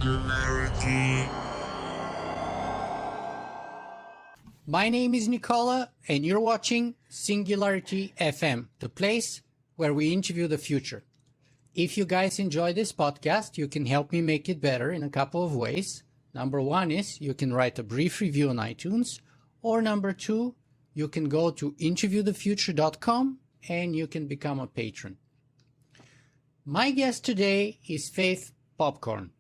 Singularity. My name is Nicola, and you're watching Singularity FM, the place where we interview the future. If you guys enjoy this podcast, you can help me make it better in a couple of ways. Number one is you can write a brief review on iTunes, or number two, you can go to interviewthefuture.com and you can become a patron. My guest today is Faith Popcorn.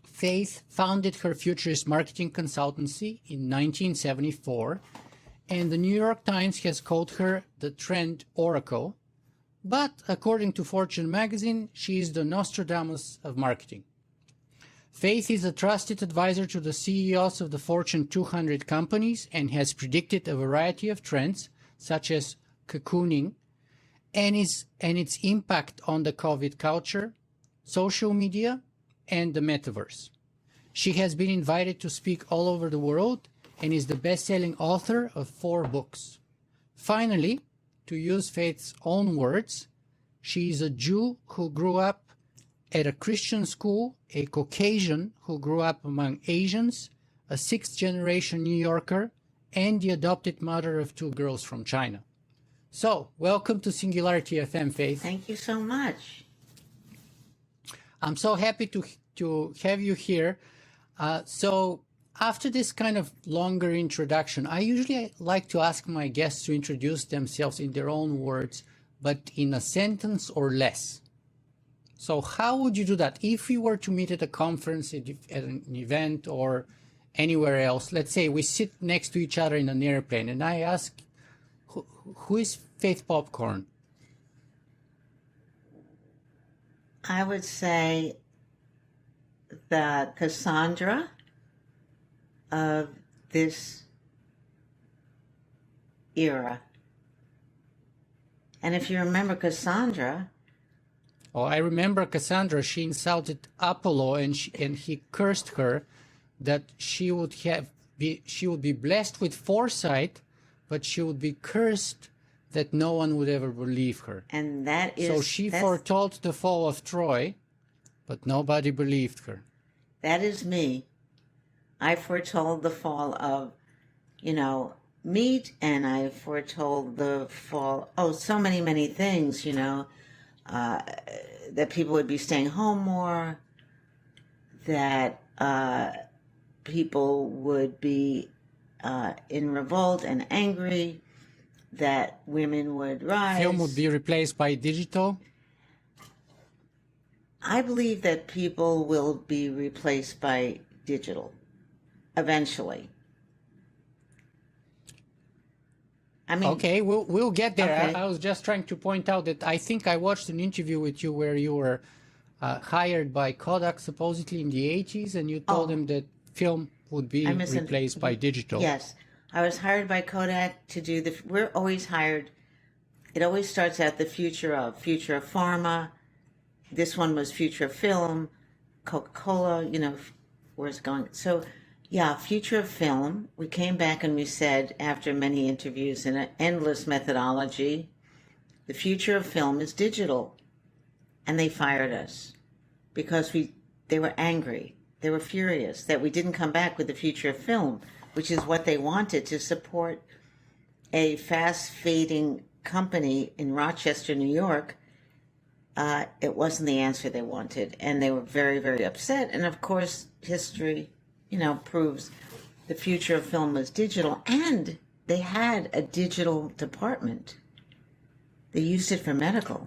Faith founded her futurist marketing consultancy in 1974, and the New York Times has called her the Trend Oracle. But according to Fortune magazine, she is the Nostradamus of marketing. Faith is a trusted advisor to the CEOs of the Fortune 200 companies and has predicted a variety of trends, such as cocooning and its impact on the COVID culture, social media, and the metaverse. She has been invited to speak all over the world and is the best-selling author of 4 books. Finally, to use Faith's own words, she is a Jew who grew up at a Christian school, a Caucasian who grew up among Asians, a 6th-generation New Yorker, and the adopted mother of 2 girls from China. So, welcome to Singularity FM, Faith. Thank you so much. I'm so happy to have you here. So after this kind of longer introduction, I usually like to ask my guests to introduce themselves in their own words, but in a sentence or less. So how would you do that? If we were to meet at a conference, at an event, or anywhere else, let's say we sit next to each other in an airplane, and I ask, who is Faith Popcorn? I would say the Cassandra of this era. And if you remember Cassandra... Oh, I remember Cassandra. She insulted Apollo, and he cursed her that she would be blessed with foresight, but she would be cursed that no one would ever believe her. And that is... So she foretold the fall of Troy, but nobody believed her. That is me. I foretold the fall of, meat, and I foretold the fall, so many things, that people would be staying home more, that people would be in revolt and angry, that women would rise. Film would be replaced by digital? I believe that people will be replaced by digital, eventually. I mean, okay, we'll get there. Okay. I was just trying to point out that I think I watched an interview with you where you were hired by Kodak supposedly in the 80s, and you told them that film would be replaced by digital. Yes, I was hired by Kodak to do we're always hired. It always starts at the future of pharma. This one was future of film, Coca-Cola, where it's going. So, yeah, future of film. We came back and we said, after many interviews and an endless methodology, the future of film is digital. And they fired us because they were angry. They were furious that we didn't come back with the future of film, which is what they wanted to support a fast-fading company in Rochester, New York. It wasn't the answer they wanted, and they were very, very upset. And of course, history, proves the future of film was digital, and they had a digital department. They used it for medical.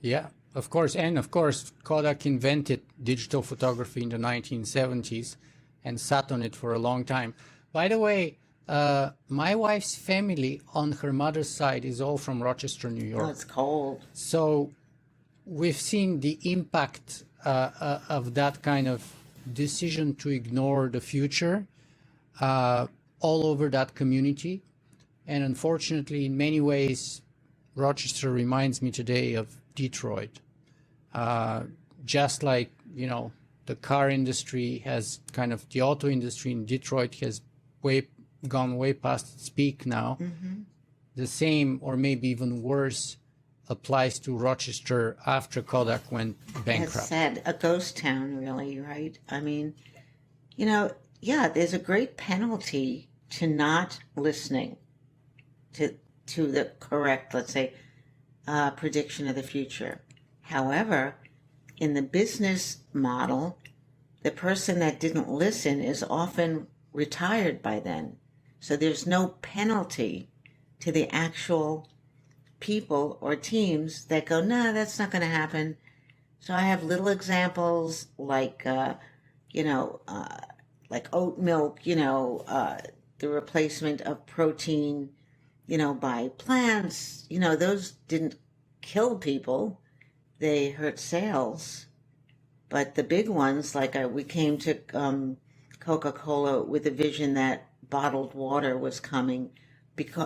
Yeah, of course. And of course, Kodak invented digital photography in the 1970s and sat on it for a long time. By the way, my wife's family on her mother's side is all from Rochester, New York. Oh, it's cold. So we've seen the impact of that kind of decision to ignore the future all over that community. And unfortunately, in many ways, Rochester reminds me today of Detroit. Just like, the car industry has the auto industry in Detroit has gone way past its peak now. Mm-hmm. The same, or maybe even worse, applies to Rochester after Kodak went It's bankrupt. sad. A ghost town, really, right? I mean, yeah, there's a great penalty to not listening to the correct, let's say, prediction of the future. However, in the business model, the person that didn't listen is often retired by then. So there's no penalty to the actual people or teams that go, no, that's not going to happen. So I have little examples like, like oat milk, the replacement of protein, by plants. Those didn't kill people. They hurt sales. But the big ones, like we came to Coca-Cola with a vision that bottled water was coming,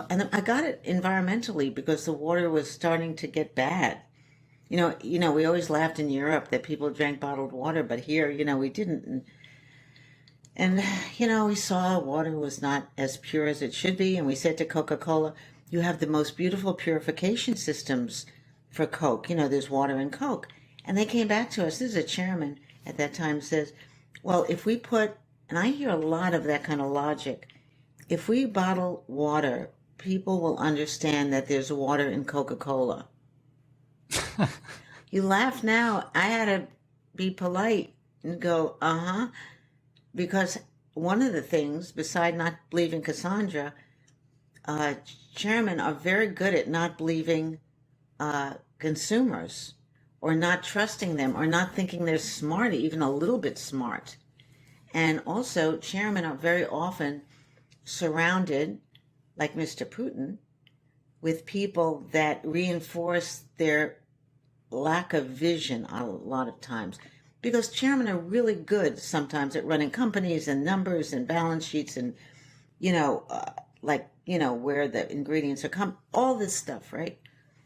and I got it environmentally because the water was starting to get bad. We always laughed in Europe that people drank bottled water, but here, we didn't. And we saw water was not as pure as it should be, and we said to Coca-Cola, you have the most beautiful purification systems for Coke. There's water in Coke. And they came back to us. This is a chairman at that time says, well, if we put, and I hear a lot of that kind of logic, if we bottle water, people will understand that there's water in Coca-Cola. You laugh now. I had to be polite and go, because one of the things, beside not believing Cassandra, chairmen are very good at not believing consumers, or not trusting them, or not thinking they're smart, even a little bit smart. And also, chairmen are very often surrounded, like Mr. Putin, with people that reinforce their lack of vision a lot of times. Because chairmen are really good sometimes at running companies and numbers and balance sheets and, where the ingredients are all this stuff, right?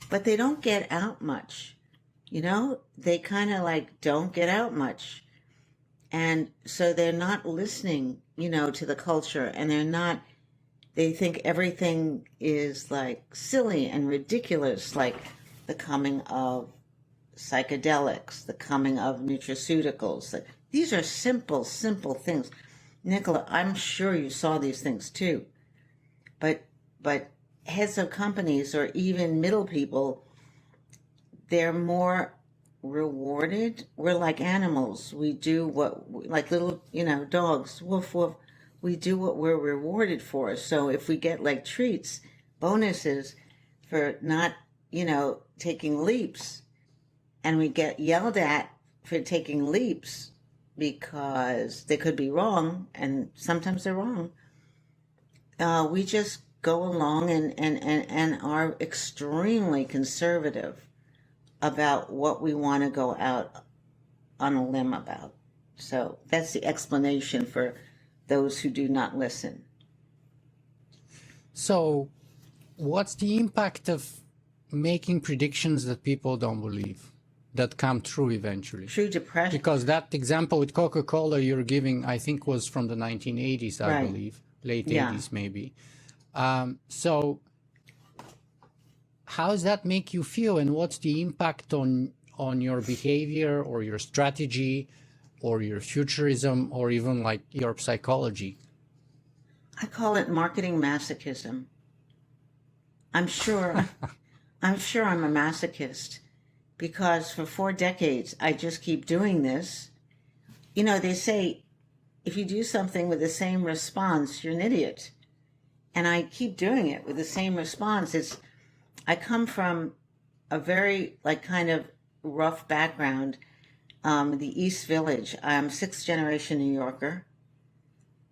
But they don't get out much. They kind of don't get out much. And so they're not listening, to the culture, and they think everything is silly and ridiculous, like the coming of psychedelics, the coming of nutraceuticals. These are simple things. Nicola, I'm sure you saw these things too. But heads of companies or even middle people, they're more rewarded. We're like animals. We do like little, dogs, woof, woof. We do what we're rewarded for. So if we get treats, bonuses for not, taking leaps, and we get yelled at for taking leaps because they could be wrong, and sometimes they're wrong, we just go along and are extremely conservative about what we want to go out on a limb about. So that's the explanation for those who do not listen. So what's the impact of making predictions that people don't believe, that come true eventually? True depression. Because that example with Coca-Cola you're giving, I think, was from the 1980s, I Right. believe, late Yeah. 80s maybe. So how does that make you feel, and what's the impact on your behavior or your strategy or your futurism or even your psychology? I call it marketing masochism. I'm sure I'm a masochist because for 4 decades I just keep doing this. They say if you do something with the same response, you're an idiot. And I keep doing it with the same response. I come from a very kind of rough background, the East Village. I'm 6th generation New Yorker.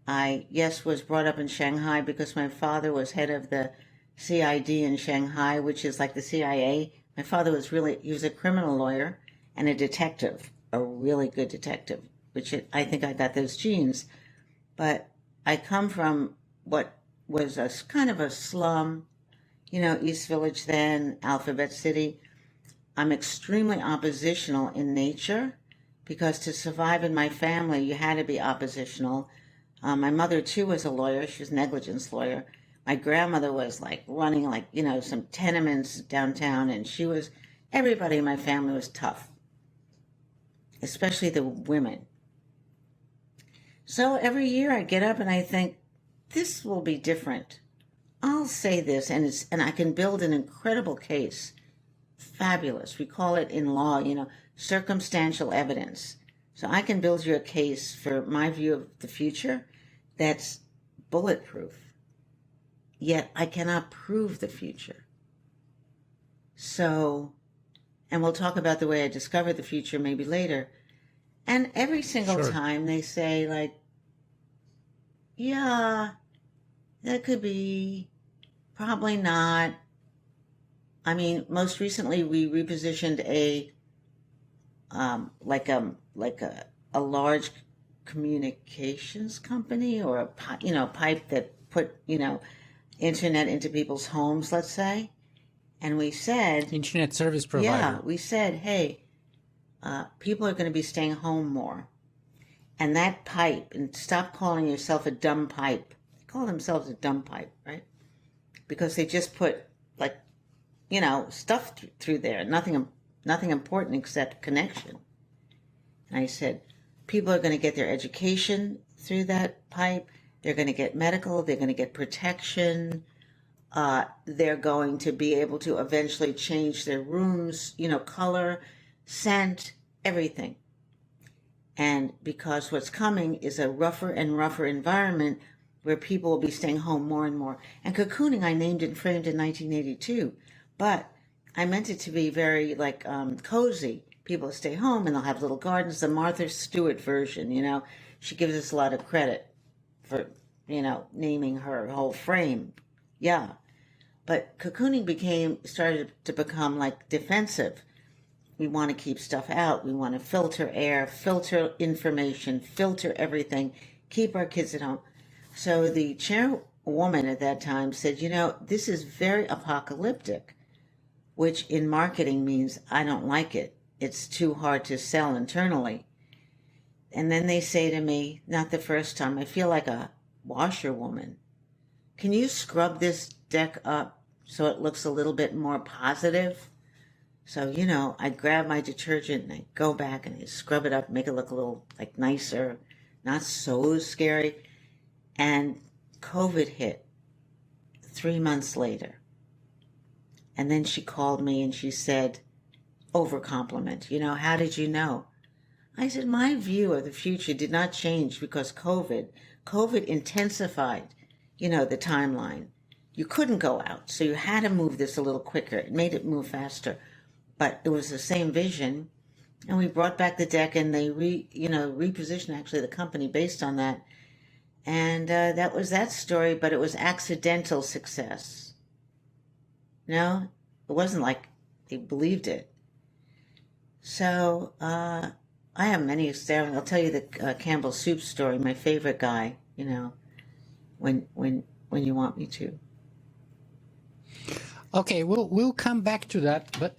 I, was brought up in Shanghai because my father was head of the CID in Shanghai, which is like the CIA. My father was he was a criminal lawyer and a detective, a really good detective, I think I got those genes. But I come from what was a kind of a slum, East Village then, Alphabet City. I'm extremely oppositional in nature because to survive in my family, you had to be oppositional. My mother, too, was a lawyer. She was a negligence lawyer. My grandmother was like running like, some tenements downtown, and everybody in my family was tough, especially the women. So every year I get up and I think, this will be different. I'll say this, and I can build an incredible case. Fabulous. We call it in law, circumstantial evidence. So I can build you a case for my view of the future that's bulletproof. Yet I cannot prove the future. So, and we'll talk about the way I discovered the future maybe later. And every single time they say, like, yeah, that could be, probably not. I mean, most recently we repositioned a large communications company, or a pipe that put internet into people's homes, let's say, and we said internet service provider. Yeah, we said, hey, people are going to be staying home more, and that pipe, and stop calling yourself a dumb pipe. They call themselves a dumb pipe, right? Because they just put stuff through there, nothing important except connection. And I said, people are going to get their education through that pipe. They're going to get medical. They're going to get protection. They're going to be able to eventually change their rooms, color, scent, everything. And because what's coming is a rougher and rougher environment where people will be staying home more and more. And Cocooning, I named and framed in 1982. But I meant it to be very cozy. People stay home and they'll have little gardens. The Martha Stewart version, she gives us a lot of credit for, naming her whole frame. Yeah. But Cocooning started to become like defensive. We want to keep stuff out. We want to filter air, filter information, filter everything, keep our kids at home. So the chairwoman at that time said, this is very apocalyptic, which in marketing means I don't like it. It's too hard to sell internally. And then they say to me, not the first time, I feel like a washerwoman. Can you scrub this deck up so it looks a little bit more positive? So, I grab my detergent and I go back and I scrub it up, make it look a little nicer, not so scary. And COVID hit 3 months later. And then she called me and she said, over compliment, how did you know? I said, my view of the future did not change because COVID intensified, the timeline. You couldn't go out, so you had to move this a little quicker. It made it move faster. But it was the same vision. And we brought back the deck and they repositioned actually the company based on that. And that was that story, but it was accidental success. No, it wasn't like they believed it. So I have many experiments. I'll tell you the Campbell Soup story, my favorite guy, when you want me to. Okay, we'll come back to that, but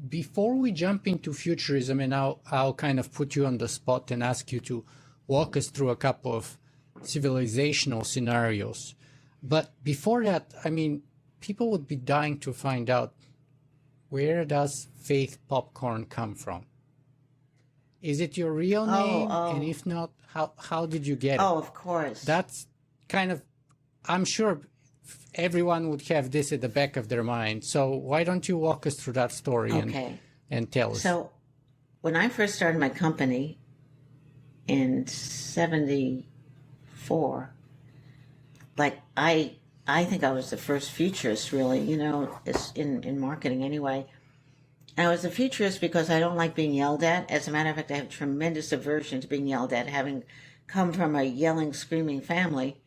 before we jump into futurism, and I'll kind of put you on the spot and ask you to walk us through a couple of civilizational scenarios. But before that, I mean, people would be dying to find out, where does Faith Popcorn come from? Is it your real name? And if not, how did you get it? Oh, of course. That's kind of, I'm sure everyone would have this at the back of their mind. So why don't you walk us through that story and tell us? So when I first started my company in 74, I think I was the first futurist, really, in marketing anyway. And I was a futurist because I don't like being yelled at. As a matter of fact, I have tremendous aversion to being yelled at, having come from a yelling, screaming family.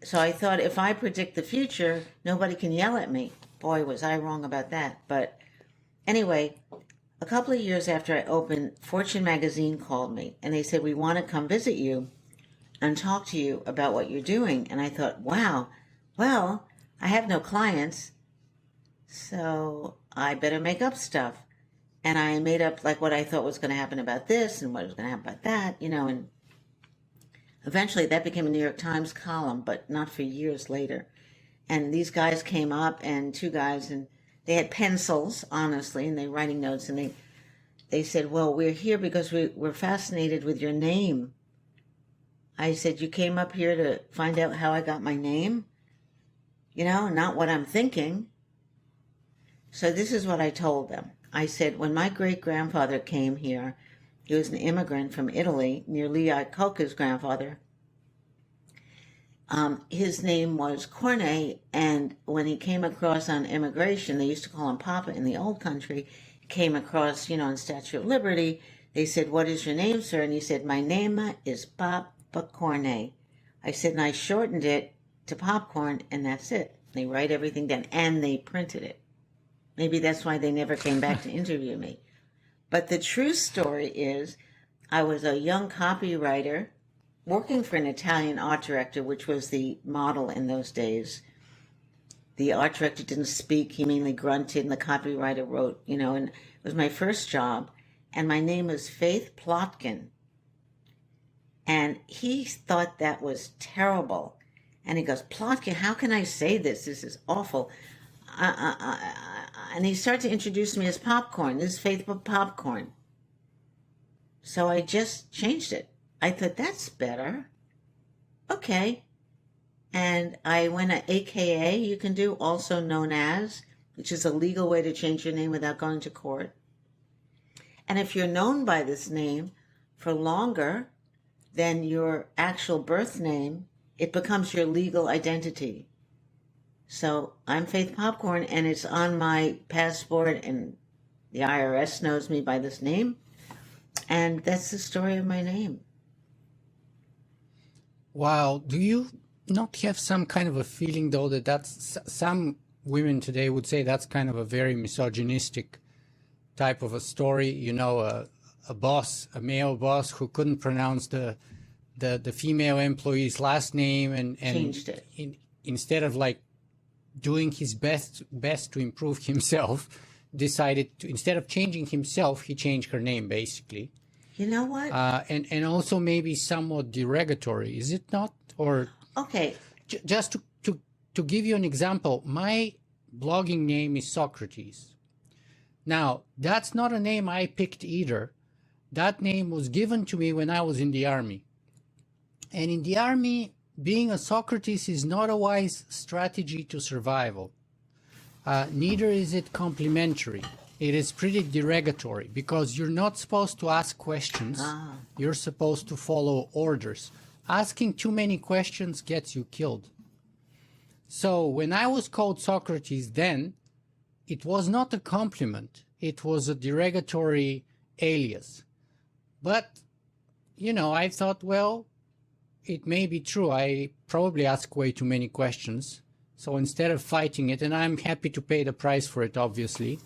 So I thought, if I predict the future, nobody can yell at me. Boy, was I wrong about that. But anyway, a couple of years after I opened, Fortune magazine called me, and they said, we want to come visit you and talk to you about what you're doing. And I thought, wow, well, I have no clients, so I better make up stuff. And I made up what I thought was going to happen about this and what was going to happen about that, and Eventually, that became a New York Times column, but not for years later. And these guys came up, and two guys, and they had pencils, honestly, and they were writing notes, and they said, well, we're here because we're fascinated with your name. I said, you came up here to find out how I got my name? You know, not what I'm thinking. So this is what I told them. I said, when my great-grandfather came here, he was an immigrant from Italy, near Lee Iacocca's grandfather. His name was Cornet, and when he came across on immigration, they used to call him Papa in the old country, came across, you know, in Statue of Liberty, they said, what is your name, sir? And he said, my name is Papa Cornet. I said, and I shortened it to popcorn, and that's it. They write everything down, and they printed it. Maybe that's why they never came back to interview me. But the true story is, I was a young copywriter working for an Italian art director, which was the model in those days. The art director didn't speak, he mainly grunted, and the copywriter wrote, you know, and it was my first job. And my name was Faith Plotkin. And he thought that was terrible. And he goes, Plotkin, how can I say this? This is awful. And he started to introduce me as Popcorn. This is Faith Popcorn. So I just changed it. I thought, that's better. Okay. And I went to AKA, you can do, also known as, which is a legal way to change your name without going to court. And if you're known by this name for longer than your actual birth name, it becomes your legal identity. So I'm Faith Popcorn, and it's on my passport, and the IRS knows me by this name. And that's the story of my name. Wow. Do you not have some kind of a feeling, though, that that's some women today would say that's kind of a very misogynistic type of a story? You know, a boss, a male boss who couldn't pronounce the female employee's last name and Changed it. Instead of like doing his best to improve himself, decided to, instead of changing himself, he changed her name, basically. You know what? And also maybe somewhat derogatory, is it not? Or okay, just to give you an example, my blogging name is Socrates. Now, that's not a name I picked either. That name was given to me when I was in the army. And in the army, being a Socrates is not a wise strategy to survival. Neither is it complimentary. It is pretty derogatory because you're not supposed to ask questions. You're supposed to follow orders. Asking too many questions gets you killed. So when I was called Socrates then, it was not a compliment. It was a derogatory alias. But, you know, I thought, well, it may be true. I probably ask way too many questions. So instead of fighting it, and I'm happy to pay the price for it, obviously,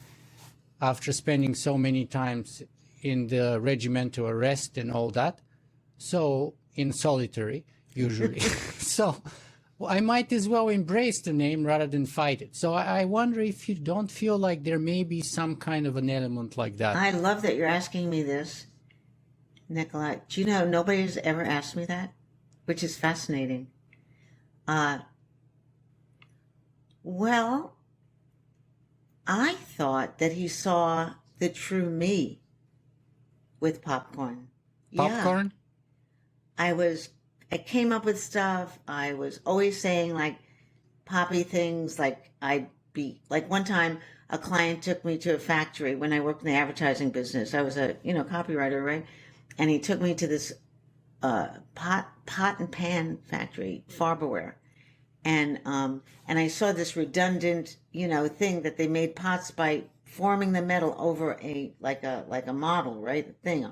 after spending so many times in the regimental arrest and all that. So in solitary, usually. So I might as well embrace the name rather than fight it. So I wonder if you don't feel like there may be some kind of an element like that. I love that you're asking me this, Nicola. Do you know, nobody has ever asked me that, which is fascinating. Well, I thought that he saw the true me with popcorn. Popcorn? Yeah. I came up with stuff. I was always saying like poppy things. Like I'd be like, one time a client took me to a factory when I worked in the advertising business. I was a, copywriter, right? And he took me to this pot and pan factory, Farberware. And I saw this redundant, thing that they made pots by forming the metal over a model, right? A thing.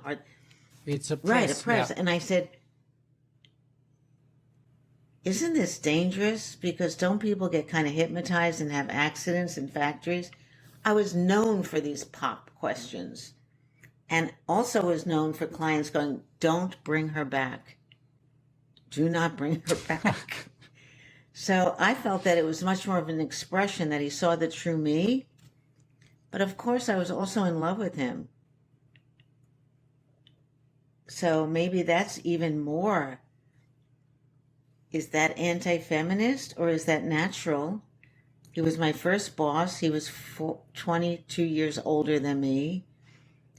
It's a press. Right, a press. Yeah. And I said, isn't this dangerous? Because don't people get kind of hypnotized and have accidents in factories? I was known for these pop questions. And also was known for clients going, don't bring her back. Do not bring her back. So I felt that it was much more of an expression that he saw the true me. But of course, I was also in love with him. So maybe that's even more is that anti-feminist or is that natural? He was my first boss. He was 22 years older than me.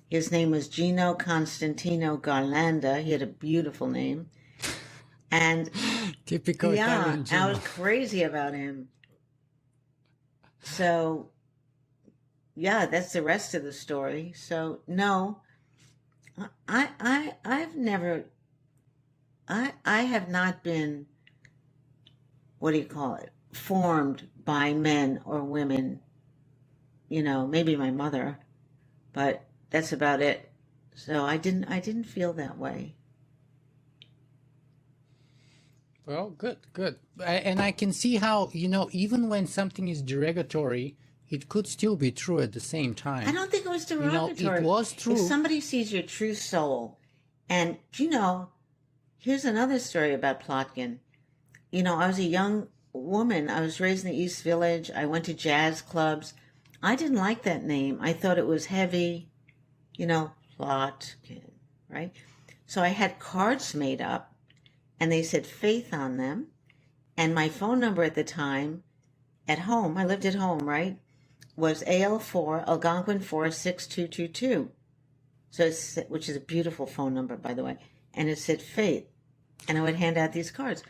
His name was Gino Constantino Garlanda. He had a beautiful name. And Typical yeah, Italian I Gino. was crazy about him. So, yeah, that's the rest of the story. So, no, I've never, I have not been, what do you call it, formed by men or women. You know, maybe my mother, but that's about it. So I didn't feel that way. Well, good, good. And I can see how, even when something is derogatory, it could still be true at the same I time. don't think it was derogatory. It was true. If somebody sees your true soul, and here's another story about Plotkin. I was a young woman. I was raised in the East Village. I went to jazz clubs. I didn't like that name. I thought it was heavy, Plotkin, right? So I had cards made up, and they said faith on them. And my phone number at the time, at home, I lived at home, right, was AL4 Algonquin 46222. So which is a beautiful phone number, by the way. And it said faith. And I would hand out these cards.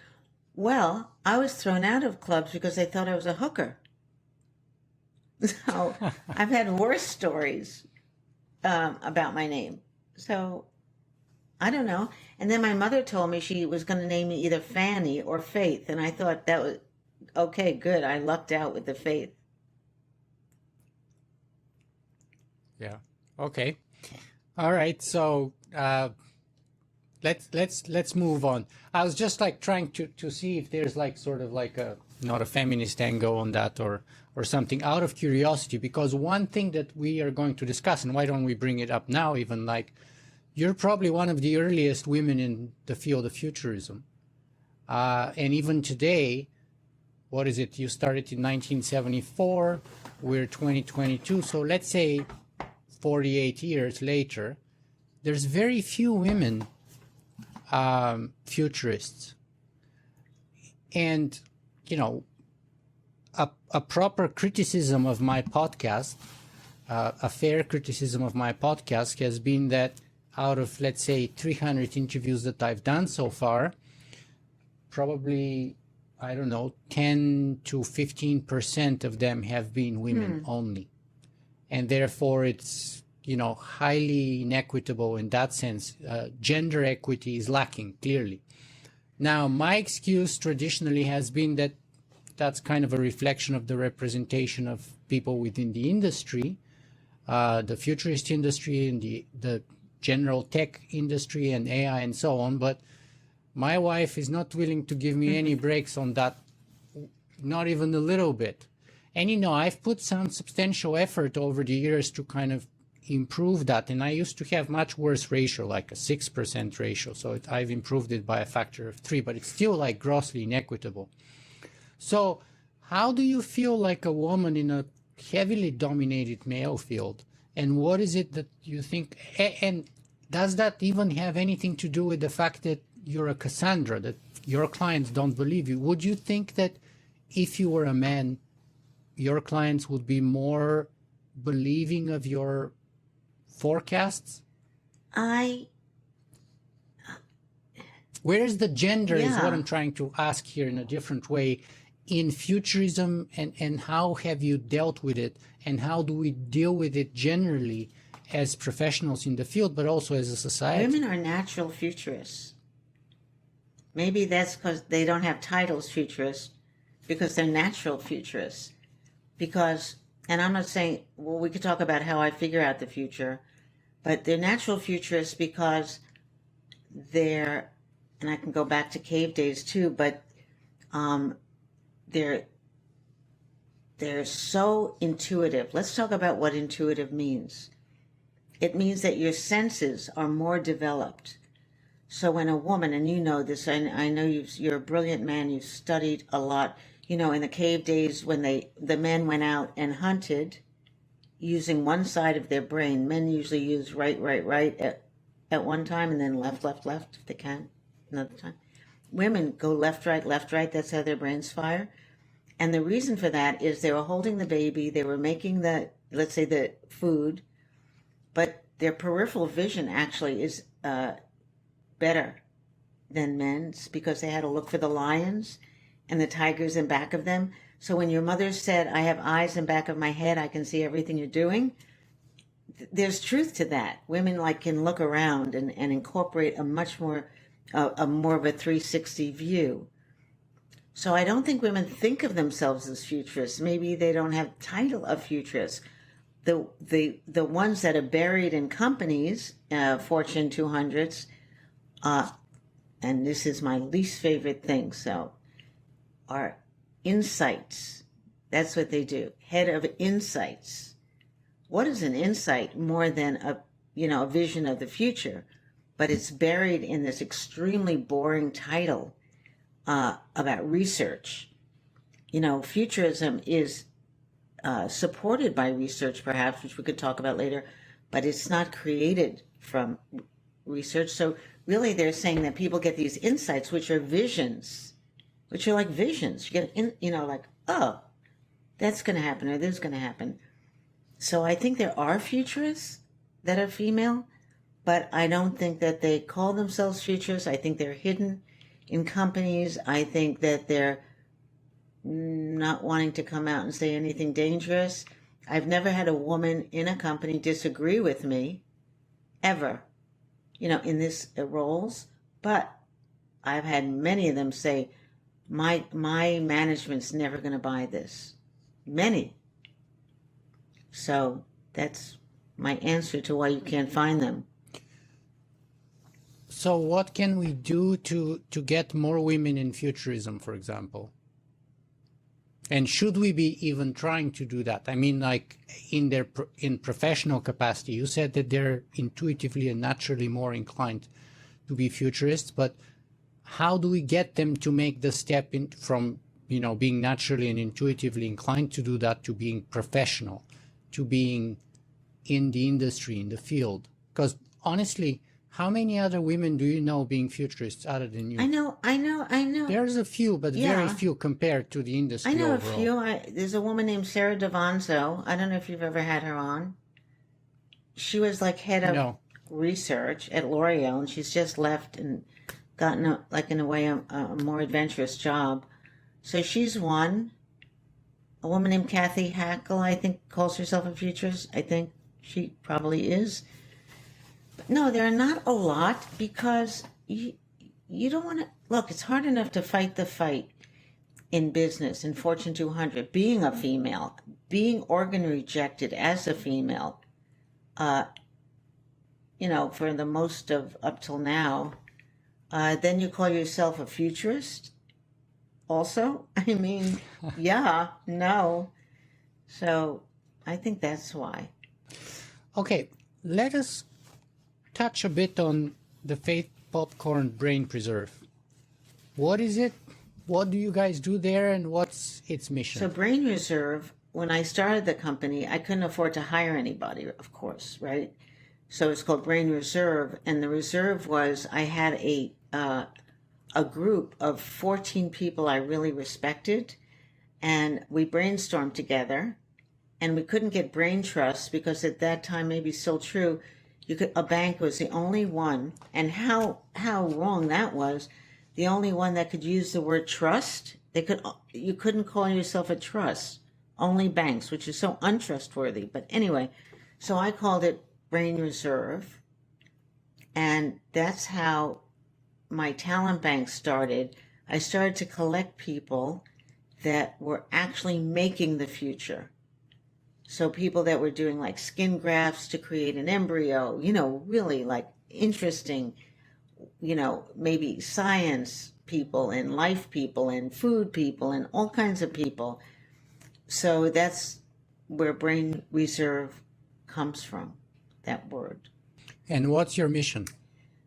Well, I was thrown out of clubs because they thought I was a hooker. So I've had worse stories about my name. So I don't know. And then my mother told me she was going to name me either Fanny or Faith. And I thought that was, okay, good. I lucked out with the Faith. Yeah. Okay. All right. So let's move on. I was just like trying to see if there's like sort of like a not a feminist angle on that or something out of curiosity, because one thing that we are going to discuss, and why don't we bring it up now, even like you're probably one of the earliest women in the field of futurism. And even today, what is it? You started in 1974. We're 2022. So let's say 48 years later, there's very few women futurists. And, a proper criticism of my podcast, a fair criticism of my podcast has been that out of, let's say, 300 interviews that I've done so far, probably, I don't know, 10 to 15% of them have been women only. And therefore it's, highly inequitable in that sense. Gender equity is lacking, clearly. Now, my excuse traditionally has been that that's kind of a reflection of the representation of people within the industry, the futurist industry and the general tech industry and AI and so on. But my wife is not willing to give me any breaks on that, not even a little bit. And, I've put some substantial effort over the years to kind of improve that. And I used to have much worse ratio, like a 6% ratio. So I've improved it by a factor of 3, but it's still like grossly inequitable. So how do you feel like a woman in a heavily dominated male field? And what is it that you think, and does that even have anything to do with the fact that you're a Cassandra, that your clients don't believe you? Would you think that if you were a man, your clients would be more believing of your forecasts? Where's the gender is what I'm trying to ask here in a different way in futurism, and how have you dealt with it, and how do we deal with it generally as professionals in the field, but also as a society? Women are natural futurists. Maybe that's because they don't have titles futurists, because they're natural futurists. Because, and I'm not saying, well, we could talk about how I figure out the future, but they're natural futurists because they're, and I can go back to cave days too, but they're so intuitive. Let's talk about what intuitive means. It means that your senses are more developed. So when a woman, and you know this, I know you're a brilliant man, you've studied a lot, in the cave days when the men went out and hunted using one side of their brain. Men usually use right at one time, and then left if they can another time. women go left, right, left, right. That's how their brains fire. And the reason for that is they were holding the baby, they were making the, let's say, the food, but their peripheral vision actually is better than men's because they had to look for the lions and the tigers in back of them. So when your mother said, I have eyes in back of my head, I can see everything you're doing, there's truth to that. Women can look around and incorporate a much more, more of a 360 view. So I don't think women think of themselves as futurists. Maybe they don't have the title of futurists. The ones that are buried in companies, Fortune 200s, and this is my least favorite thing, so, are insights. That's what they do. Head of insights. What is an insight more than a vision of the future? But it's buried in this extremely boring title about research. Futurism is supported by research, perhaps, which we could talk about later, but it's not created from research. So really they're saying that people get these insights, which are visions, which are like visions. You get, oh, that's going to happen or this is going to happen. So I think there are futurists that are female, but I don't think that they call themselves futurists. I think they're hidden in companies. I think that they're not wanting to come out and say anything dangerous. I've never had a woman in a company disagree with me, ever, in this roles. But I've had many of them say, my management's never going to buy this. Many. So that's my answer to why you can't find them. So what can we do to get more women in futurism, for example? And should we be even trying to do that? I mean, in professional capacity, you said that they're intuitively and naturally more inclined to be futurists, but how do we get them to make the step from, being naturally and intuitively inclined to do that to being professional, to being in the industry, in the field? Because honestly, how many other women do you know being futurists other than you? I know. There's a few, but very few compared to the industry overall. A few. There's a woman named Sarah Davanzo. I don't know if you've ever had her on. She was head of research at L'Oreal, and she's just left and gotten, in a way, a more adventurous job. So she's one. A woman named Kathy Hackle, I think, calls herself a futurist. I think she probably is. But no, there are not a lot because you don't want to... Look, it's hard enough to fight the fight in business, in Fortune 200, being a female, being organ rejected as a female, for the most of up till now. Then you call yourself a futurist also? I mean, yeah, no. So I think that's why. Okay, let us touch a bit on the Faith Popcorn BrainReserve. What is it? What do you guys do there, and what's its mission? So BrainReserve, when I started the company, I couldn't afford to hire anybody, of course, right? So it's called BrainReserve, and the reserve was I had a group of 14 people I really respected, and we brainstormed together, and we couldn't get brain trust because at that time, maybe still true, a bank was the only one, and how wrong that was, the only one that could use the word trust. You couldn't call yourself a trust, only banks, which is so untrustworthy. But anyway, so I called it BrainReserve, and that's how my talent bank started. I started to collect people that were actually making the future. So people that were doing skin grafts to create an embryo, really interesting, maybe science people and life people and food people and all kinds of people. So that's where BrainReserve comes from, that word. And what's your mission?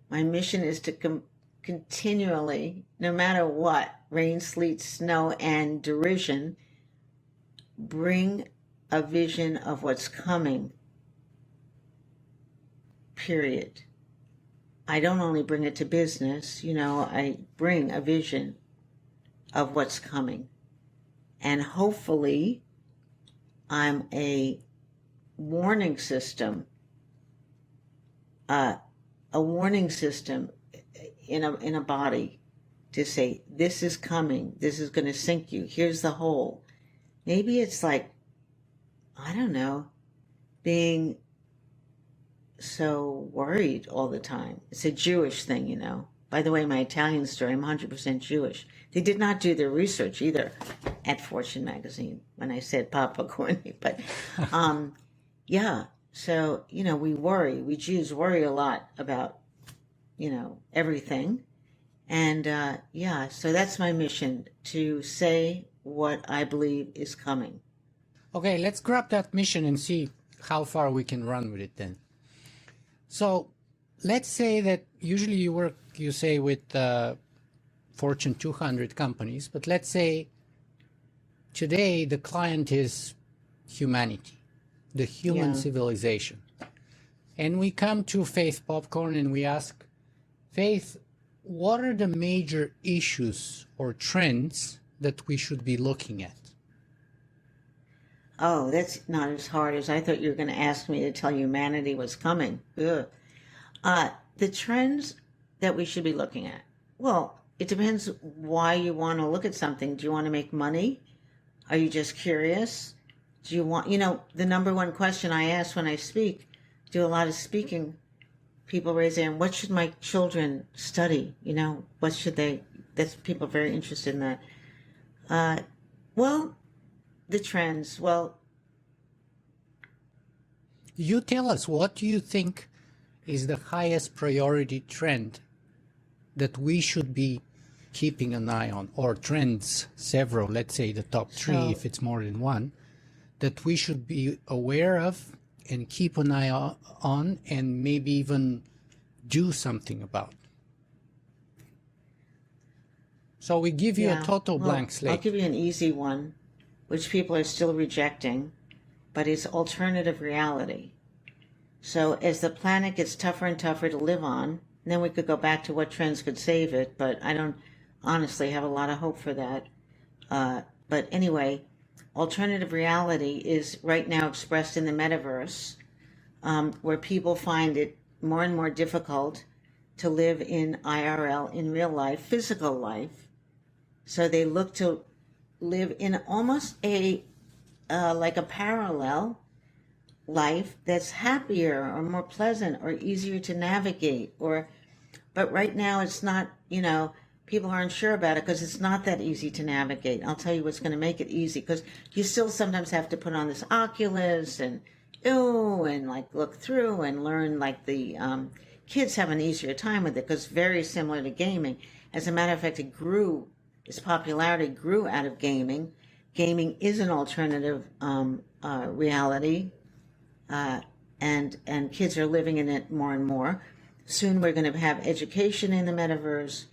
My mission is to continually, no matter what, rain, sleet, snow, and derision, bring a vision of what's coming, period. I don't only bring it to business, I bring a vision of what's coming. And hopefully I'm a warning system, a warning system in a body to say, this is coming, this is going to sink you, here's the hole. Maybe it's like, I don't know, being so worried all the time. It's a Jewish thing, By the way, my Italian story, I'm 100% Jewish. They did not do their research either at Fortune magazine when I said Papa Corny. But yeah, so, we Jews worry a lot about, everything. And so that's my mission, to say what I believe is coming. Okay, let's grab that mission and see how far we can run with it then. So let's say that usually you work, you say, with Fortune 200 companies, but let's say today the client is humanity, the human civilization. And we come to Faith Popcorn and we ask, Faith, what are the major issues or trends that we should be looking at? Oh, that's not as hard as I thought you were going to ask me to tell humanity was coming. Ugh. The trends that we should be looking at. Well, it depends why you want to look at something. Do you want to make money? Are you just curious? Do you want, the number one question I ask when I speak, do a lot of speaking, people raise their hand, what should my children study? What should they, that's people very interested in that. Well, the trends, you tell us, what do you think is the highest priority trend that we should be keeping an eye on, or trends, several, let's say the top three, if it's more than one, that we should be aware of and keep an eye on and maybe even do something about? So we give you a total blank slate. I'll give you an easy one, which people are still rejecting, but it's alternative reality. So as the planet gets tougher and tougher to live on, then we could go back to what trends could save it, but I don't honestly have a lot of hope for that. But anyway, alternative reality is right now expressed in the metaverse, where people find it more and more difficult to live in IRL, in real life, physical life. So they look to live in almost like a parallel life that's happier or more pleasant or easier to navigate. But right now it's not, people aren't sure about it because it's not that easy to navigate. I'll tell you what's going to make it easy, because you still sometimes have to put on this Oculus and look through and learn. Like the kids have an easier time with it because very similar to gaming. As a matter of fact, its popularity grew out of gaming. Gaming is an alternative reality, and kids are living in it more and more. Soon we're going to have education in the metaverse,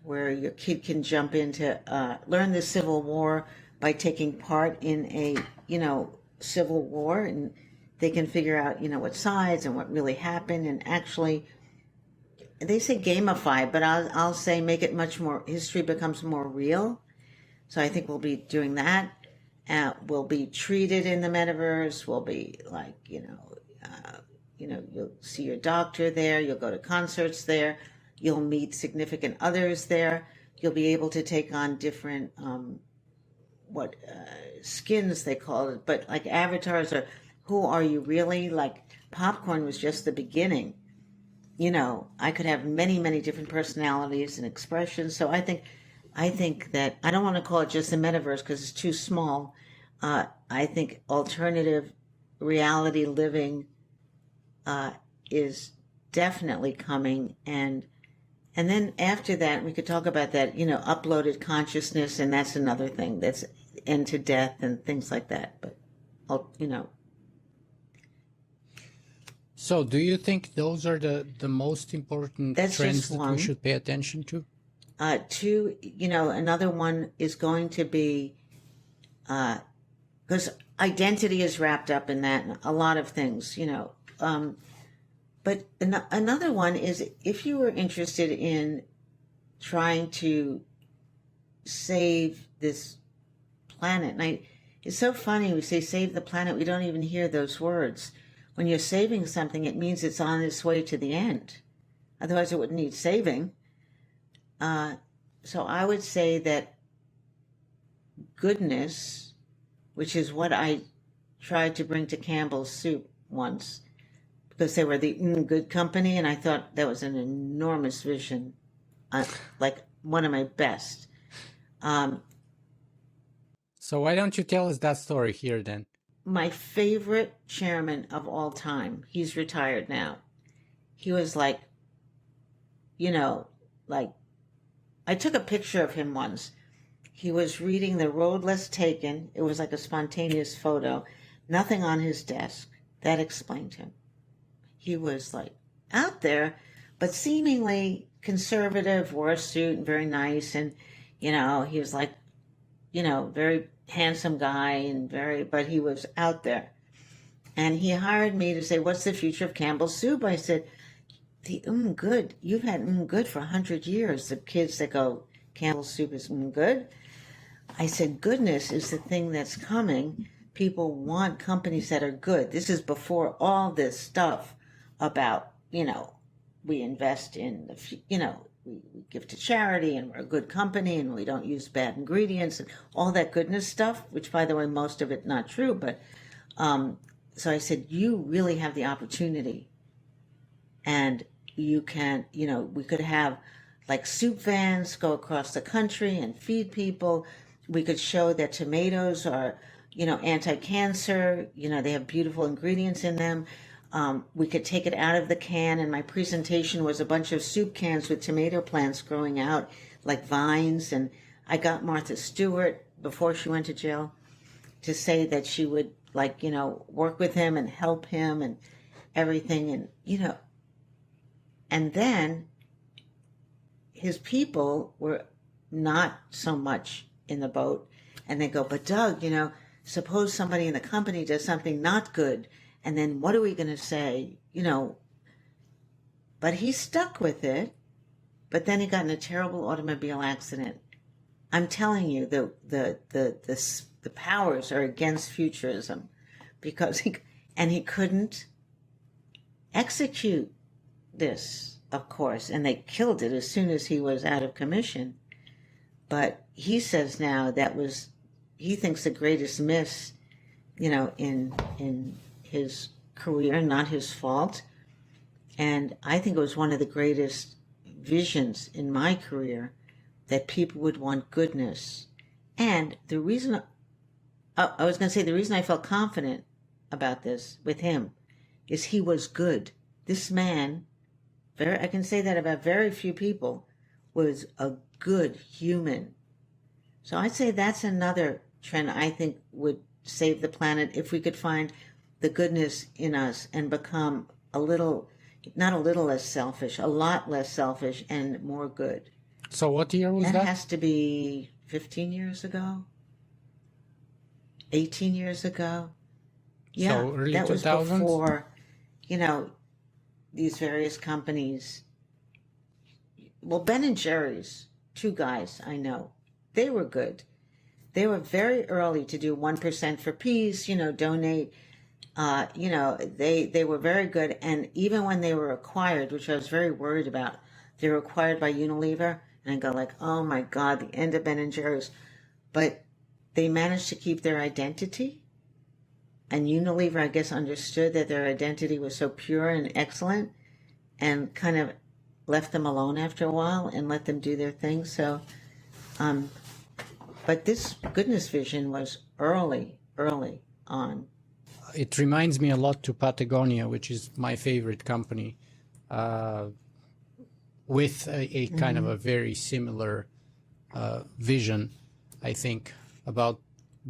where your kid can jump into learn the Civil War by taking part in a civil war, and they can figure out what sides and what really happened, and actually they say gamify, but I'll say make it much more, history becomes more real. So I think we'll be doing that. We'll be treated in the metaverse. We'll be like, you'll see your doctor there. You'll go to concerts there. You'll meet significant others there. You'll be able to take on different, skins they call it, but like avatars, or who are you really? Like popcorn was just the beginning. I could have many, many different personalities and expressions. So I think that I don't want to call it just the metaverse because it's too small. I think alternative reality living is definitely coming, and then after that we could talk about that, uploaded consciousness, and that's another thing, that's end to death and things like that. But So do you think those are the most important trends that we should pay attention to? Two, another one is going to be, because identity is wrapped up in that, and a lot of things, But another one is if you were interested in trying to save this planet, and it's so funny, we say save the planet, we don't even hear those words. When you're saving something, it means it's on its way to the end. Otherwise, it wouldn't need saving. So I would say that goodness, which is what I tried to bring to Campbell Soup once, because they were the good company, and I thought that was an enormous vision, like one of my best. So why don't you tell us that story here then? My favorite chairman of all time, he's retired now. He was like, like, I took a picture of him once. He was reading The Road Less Taken. It was like a spontaneous photo. Nothing on his desk. That explained him. He was like out there, but seemingly conservative, wore a suit and very nice. And, he was like, very handsome guy and but he was out there. And he hired me to say, what's the future of Campbell Soup? I said, the good. You've had good for 100 years. The kids that go, Campbell Soup is good. I said, goodness is the thing that's coming. People want companies that are good. This is before all this stuff about, we invest in, we give to charity and we're a good company and we don't use bad ingredients and all that goodness stuff, which, by the way, most of it not true. But so I said, you really have the opportunity. And you can, we could have like soup vans go across the country and feed people. We could show that tomatoes are, anti-cancer. They have beautiful ingredients in them. We could take it out of the can, and my presentation was a bunch of soup cans with tomato plants growing out like vines. And I got Martha Stewart, before she went to jail, to say that she would work with him and help him and everything. And, and then his people were not so much in the boat. And they go, but Doug, suppose somebody in the company does something not good. And then what are we going to say? But he stuck with it. But then he got in a terrible automobile accident. I'm telling you, the powers are against futurism, because he couldn't execute this, of course, and they killed it as soon as he was out of commission. But he says now he thinks the greatest miss, in his career, not his fault. And I think it was one of the greatest visions in my career, that people would want goodness. And the reason, the reason I felt confident about this with him is he was good. This man, I can say that about very few people, was a good human. So I'd say that's another trend I think would save the planet, if we could find the goodness in us and become not a little less selfish, a lot less selfish and more good. So what year was that? That has to be 15 years ago, 18 years ago. Yeah, so early that 2000s? Was before, these various companies. Well, Ben and Jerry's, two guys I know, they were good. They were very early to do 1% for peace, donate. They were very good. And even when they were acquired, which I was very worried about, they were acquired by Unilever. And I go like, oh my God, the end of Ben & Jerry's. But they managed to keep their identity. And Unilever, I guess, understood that their identity was so pure and excellent, and kind of left them alone after a while and let them do their thing. So, but this goodness vision was early on. It reminds me a lot to Patagonia, which is my favorite company, with a kind of a very similar vision, I think, about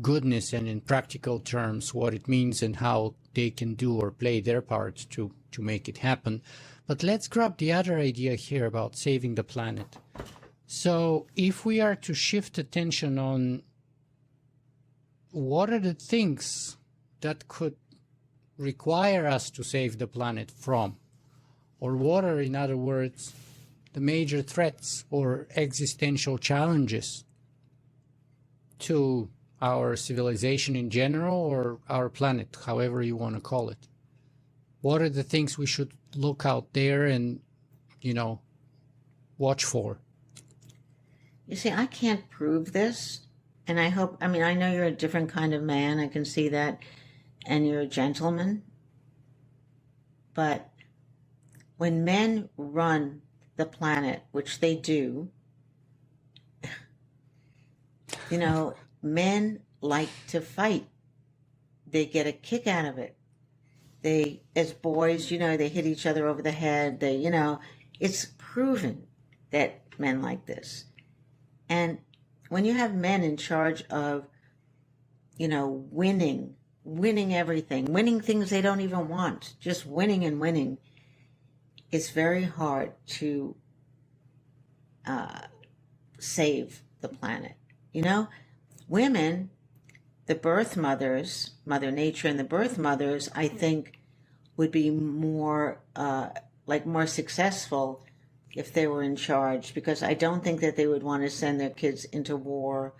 goodness, and in practical terms, what it means and how they can do or play their part to make it happen. But let's grab the other idea here about saving the planet. So if we are to shift attention on what are the things that could require us to save the planet from, Or what are, in other words, the major threats or existential challenges to our civilization in general, or our planet, however you want to call it? What are the things we should look out there and, watch for? You see, I can't prove this, and I know you're a different kind of man, I can see that, and you're a gentleman, but when men run the planet, which they do, men like to fight. They get a kick out of it. They, as boys, they hit each other over the head. It's proven that men like this. And when you have men in charge of, winning everything, winning things they don't even want, just winning and winning, it's very hard to save the planet. Women, the birth mothers, Mother Nature and the birth mothers, I think would be more successful if they were in charge, because I don't think that they would want to send their kids into war.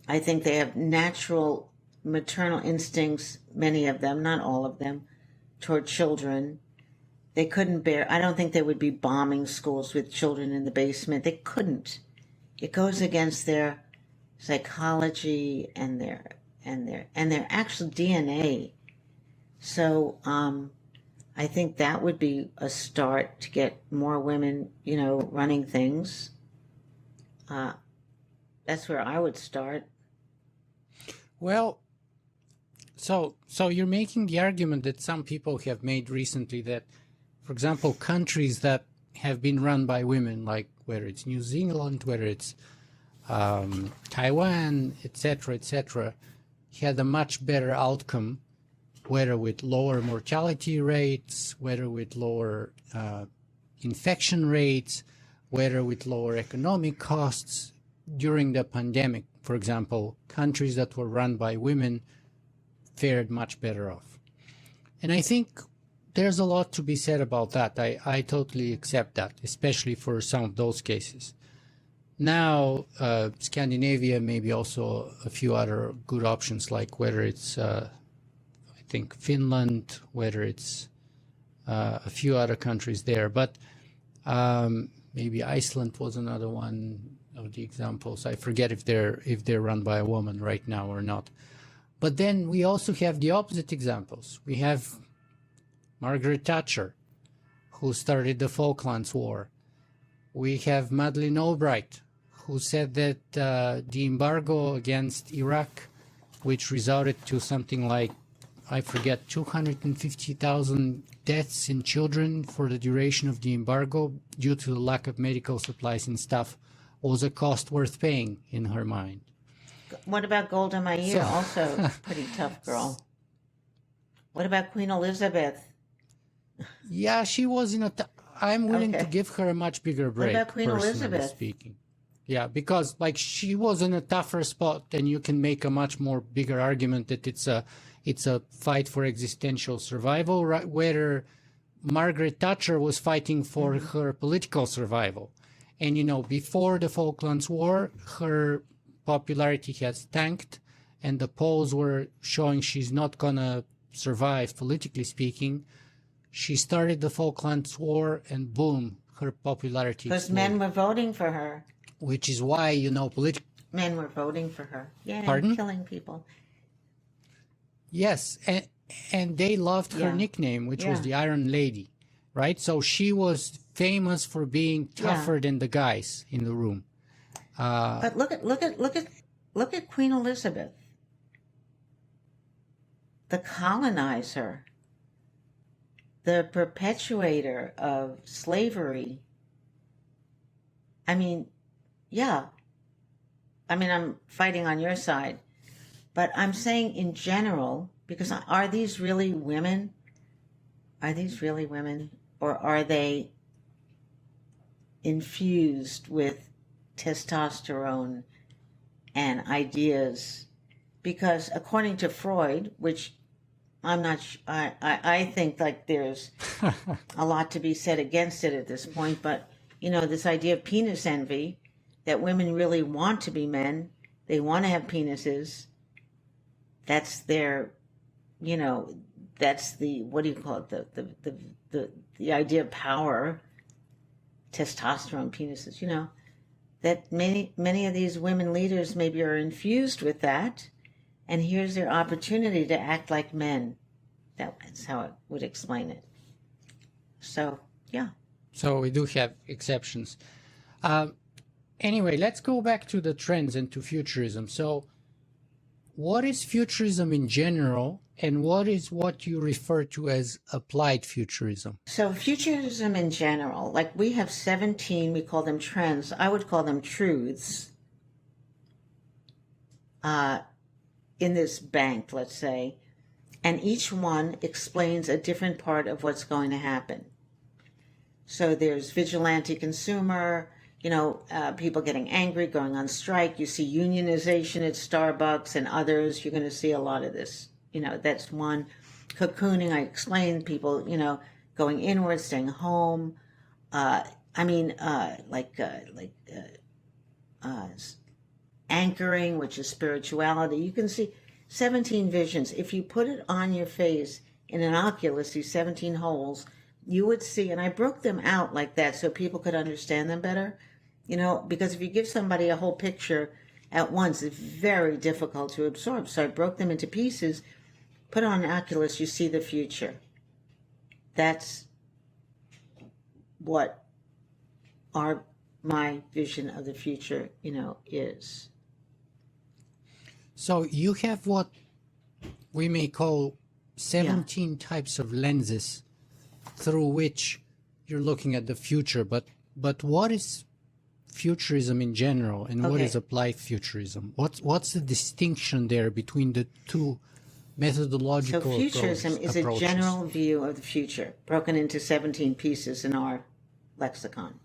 I think they have natural maternal instincts, many of them, not all of them, toward children. They couldn't bear, I don't think they would be bombing schools with children in the basement. They couldn't. It goes against their psychology and their actual DNA. So I think that would be a start to get more women, running things. That's where I would start. Well, so you're making the argument that some people have made recently that, for example, countries that have been run by women, like whether it's New Zealand, whether it's Taiwan, etc., had a much better outcome, whether with lower mortality rates, whether with lower infection rates, whether with lower economic costs during the pandemic. For example, countries that were run by women fared much better off. And I think there's a lot to be said about that. I totally accept that, especially for some of those cases. Now, Scandinavia, maybe also a few other good options, like whether it's, I think, Finland, whether it's a few other countries there. But maybe Iceland was another one of the examples. I forget if they're run by a woman right now or not. But then we also have the opposite examples. We have Margaret Thatcher, who started the Falklands War. We have Madeleine Albright, who said that the embargo against Iraq, which resulted to something like, I forget, 250,000 deaths in children for the duration of the embargo due to the lack of medical supplies and stuff, was a cost worth paying in her mind. What about Golda Meir? Also pretty tough girl. What about Queen Elizabeth? Yeah, she was in a... I'm willing to give her a much bigger break, what about Queen Elizabeth? Speaking. Yeah, because she was in a tougher spot, and you can make a much more bigger argument that it's a fight for existential survival, right? Whether Margaret Thatcher was fighting for her political survival. And, before the Falklands War, her popularity has tanked, and the polls were showing she's not going to survive, politically speaking. She started the Falklands War, and boom, her popularity exploded. Because men were voting for her. Which is why, men were voting for her. Yeah, Pardon? Killing people. Yes, and they loved her nickname, which was the Iron Lady, right? So she was famous for being tougher than the guys in the room. But look at Queen Elizabeth, the colonizer, the perpetuator of slavery. I'm fighting on your side, but I'm saying in general, because are these really women? Are these really women? Or are they infused with testosterone and ideas? Because according to Freud, which I'm not. I think like there's a lot to be said against it at this point. But this idea of penis envy, that women really want to be men, they want to have penises. That's their, that's the, what do you call it? The idea of power, testosterone, penises. That many of these women leaders maybe are infused with that, and here's their opportunity to act like men. That's how I would explain it. So, yeah. So we do have exceptions. Anyway, let's go back to the trends and to futurism. So what is futurism in general, and what is what you refer to as applied futurism? So futurism in general, like we have 17, we call them trends. I would call them truths in this bank, let's say. And each one explains a different part of what's going to happen. So there's vigilante consumer, people getting angry, going on strike. You see unionization at Starbucks and others. You're going to see a lot of this. That's one. Cocooning, I explained, people, going inward, staying home. Anchoring, which is spirituality. You can see 17 visions. If you put it on your face in an oculus, these 17 holes, you would see, and I broke them out like that so people could understand them better, because if you give somebody a whole picture at once, it's very difficult to absorb. So I broke them into pieces, put on an oculus, you see the future. That's what my vision of the future, is. So you have what we may call 17 types of lenses through which you're looking at the future. But what is futurism in general, and what is applied futurism? What's the distinction there between the two methodological approaches? So futurism is a general view of the future, broken into 17 pieces in our lexicon.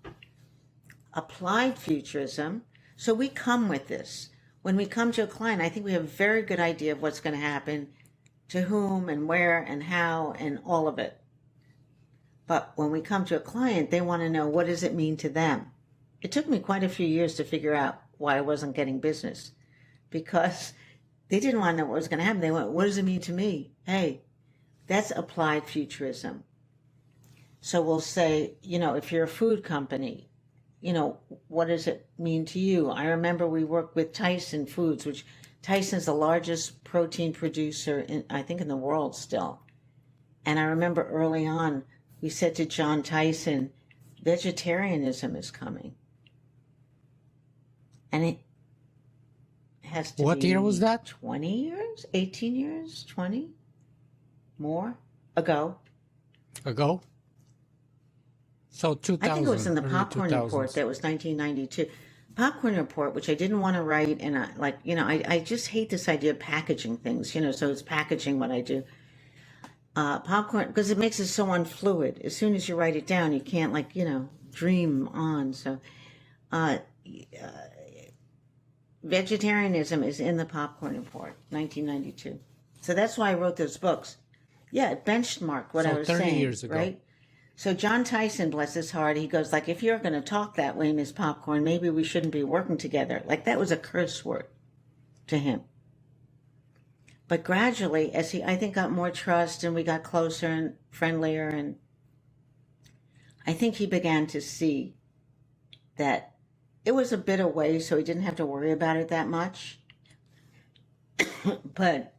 Applied futurism, so we come with this. When we come to a client, I think we have a very good idea of what's going to happen, to whom and where and how and all of it. But when we come to a client, they want to know, what does it mean to them? It took me quite a few years to figure out why I wasn't getting business, because they didn't want to know what was going to happen. They went, what does it mean to me? Hey, that's applied futurism. So we'll say, if you're a food company, what does it mean to you? I remember we worked with Tyson Foods, which Tyson's the largest protein producer, in the world still. And I remember early on, we said to John Tyson, vegetarianism is coming. And it has to be... What year was that? 20 years? 18 years? 20? More? Ago. So 2000. I think it was in the Popcorn 2000s. Report. That was 1992. Popcorn Report, which I didn't want to write, and I just hate this idea of packaging things, so it's packaging what I do. Popcorn, because it makes it so unfluid. As soon as you write it down, you can't dream on. So vegetarianism is in the Popcorn Report, 1992. So that's why I wrote those books. Yeah, it benchmarked what I was 30 saying. years ago. Right? So John Tyson, bless his heart, he goes if you're going to talk that way, Miss Popcorn, maybe we shouldn't be working together. That was a curse word to him. But gradually, as he, I think, got more trust and we got closer and friendlier, and I think he began to see that it was a bit away, so he didn't have to worry about it that much. But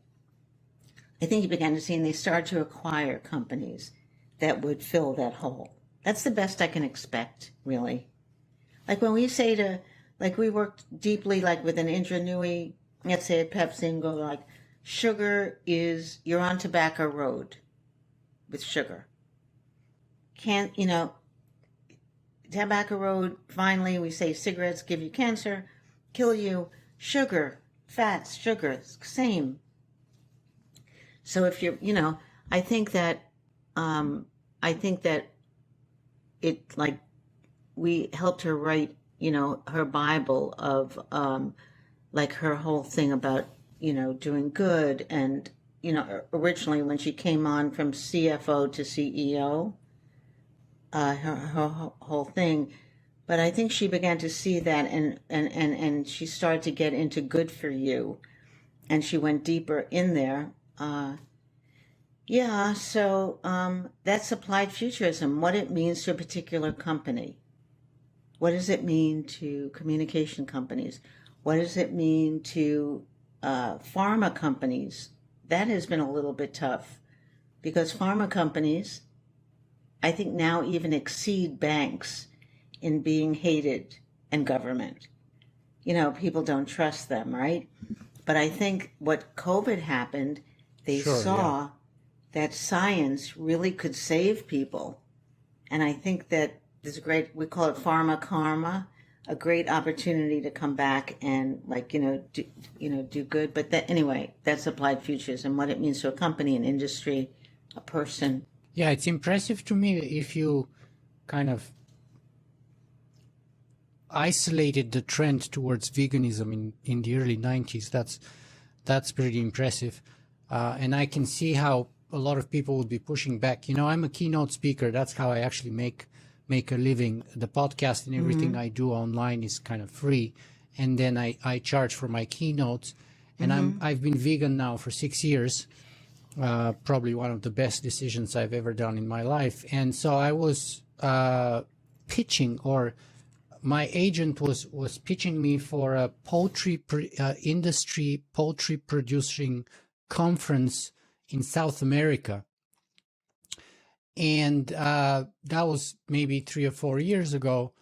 I think he began to see, and they started to acquire companies that would fill that hole. That's the best I can expect, really. When we say to, we worked deeply, with an Indra-Nui, let's say at Pepsi, and go sugar is, you're on tobacco road with sugar. Tobacco road, finally, we say cigarettes give you cancer, kill you. Sugar, fats, sugar, same. So if you're, I think that it, we helped her write, her Bible of, her whole thing about, doing good and originally when she came on from CFO to CEO, her whole thing. But I think she began to see that, and she started to get into good for you, and she went deeper in there. So that's applied futurism, what it means to a particular company. What does it mean to communication companies? What does it mean to pharma companies? That has been a little bit tough because pharma companies, I think, now even exceed banks in being hated and government. People don't trust them, right? But I think what COVID happened, they saw that science really could save people. And I think that there's we call it pharma karma, a great opportunity to come back and do good. But anyway, that's applied futurism, what it means to a company, an industry, a person. Yeah, it's impressive to me if you kind of isolated the trend towards veganism in the early 90s. That's pretty impressive. And I can see how a lot of people would be pushing back. I'm a keynote speaker. That's how I actually make a living. The podcast and everything I do online is kind of free. And then I charge for my keynotes. And I've been vegan now for 6 years. Probably one of the best decisions I've ever done in my life. And so I was pitching, or my agent was pitching me for a industry poultry producing conference in South America. And that was maybe 3 or 4 years ago,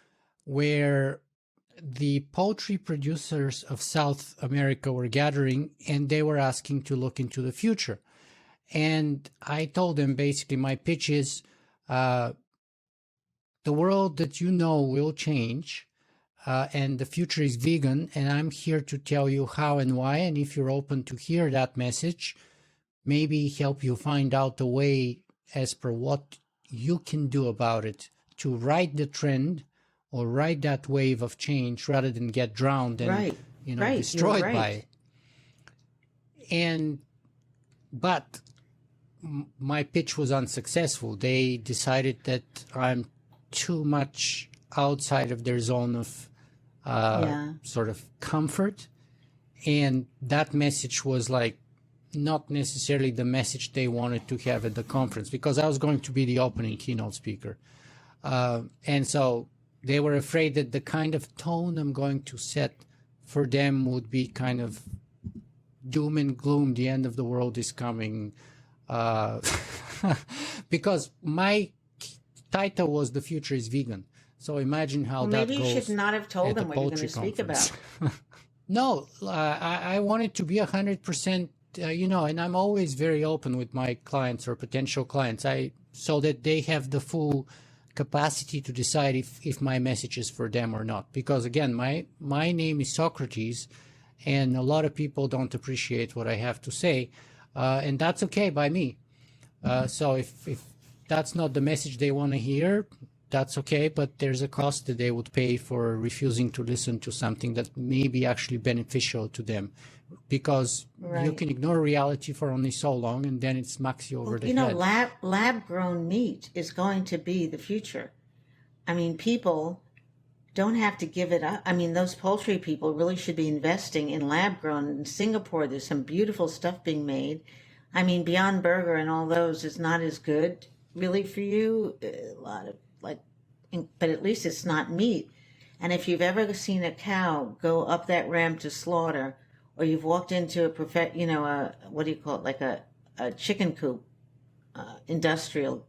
where the poultry producers of South America were gathering, and they were asking to look into the future. And I told them basically my pitch is the world that will change, and the future is vegan, and I'm here to tell you how and why. And if you're open to hear that message, maybe help you find out the way as per what you can do about it to ride the trend or ride that wave of change rather than get drowned and destroyed by it. But my pitch was unsuccessful. They decided that I'm too much outside of their zone of sort of comfort, and that message was like not necessarily the message they wanted to have at the conference, because I was going to be the opening keynote speaker. And so they were afraid that the kind of tone I'm going to set for them would be kind of doom and gloom, the end of the world is coming. Because my title was The Future is Vegan. So imagine how that goes. Maybe you should not have told them what you're going to speak about. No, I wanted to be 100%, and I'm always very open with my clients or potential clients, so that they have the full capacity to decide if my message is for them or not. Because again, my name is Socrates, and a lot of people don't appreciate what I have to say, and that's okay by me. So if that's not the message they want to hear, that's okay, but there's a cost that they would pay for refusing to listen to something that may be actually beneficial to them, because you can ignore reality for only so long, and then it smacks you over the head. Lab-grown meat is going to be the future. I mean, people don't have to give it up. I mean, those poultry people really should be investing in lab-grown. In Singapore, there's some beautiful stuff being made. I mean, Beyond Burger and all those is not as good, really, for you. A lot of but at least it's not meat. And if you've ever seen a cow go up that ramp to slaughter, or you've walked into what do you call it, like a chicken coop, industrial.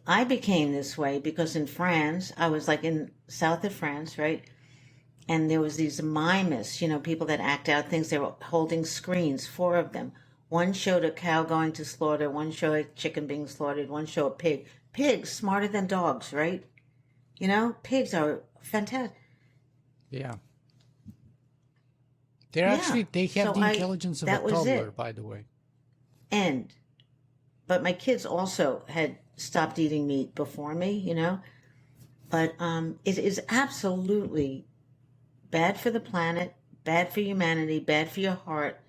I became this way because in France, I was like in south of France, right? And there was these mimists, people that act out things. They were holding screens, 4 of them. One showed a cow going to slaughter, one showed a chicken being slaughtered, one showed a pig. Pigs smarter than dogs, right? Pigs are fantastic. Yeah. They have the intelligence of a toddler, by the way. But my kids also had stopped eating meat before me, But it is absolutely bad for the planet, bad for humanity, bad for your heart,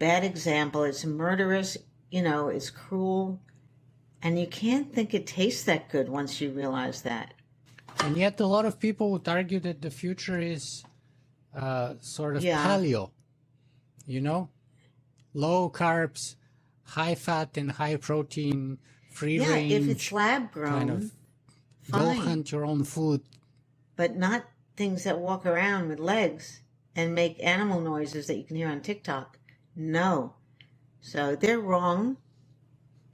bad example. It's murderous, it's cruel. And you can't think it tastes that good once you realize that. And yet a lot of people would argue that the future is sort of paleo, low carbs, high fat and high protein, free range. If it's lab grown, kind of fine. Go hunt your own food. But not things that walk around with legs and make animal noises that you can hear on TikTok. No. So they're wrong,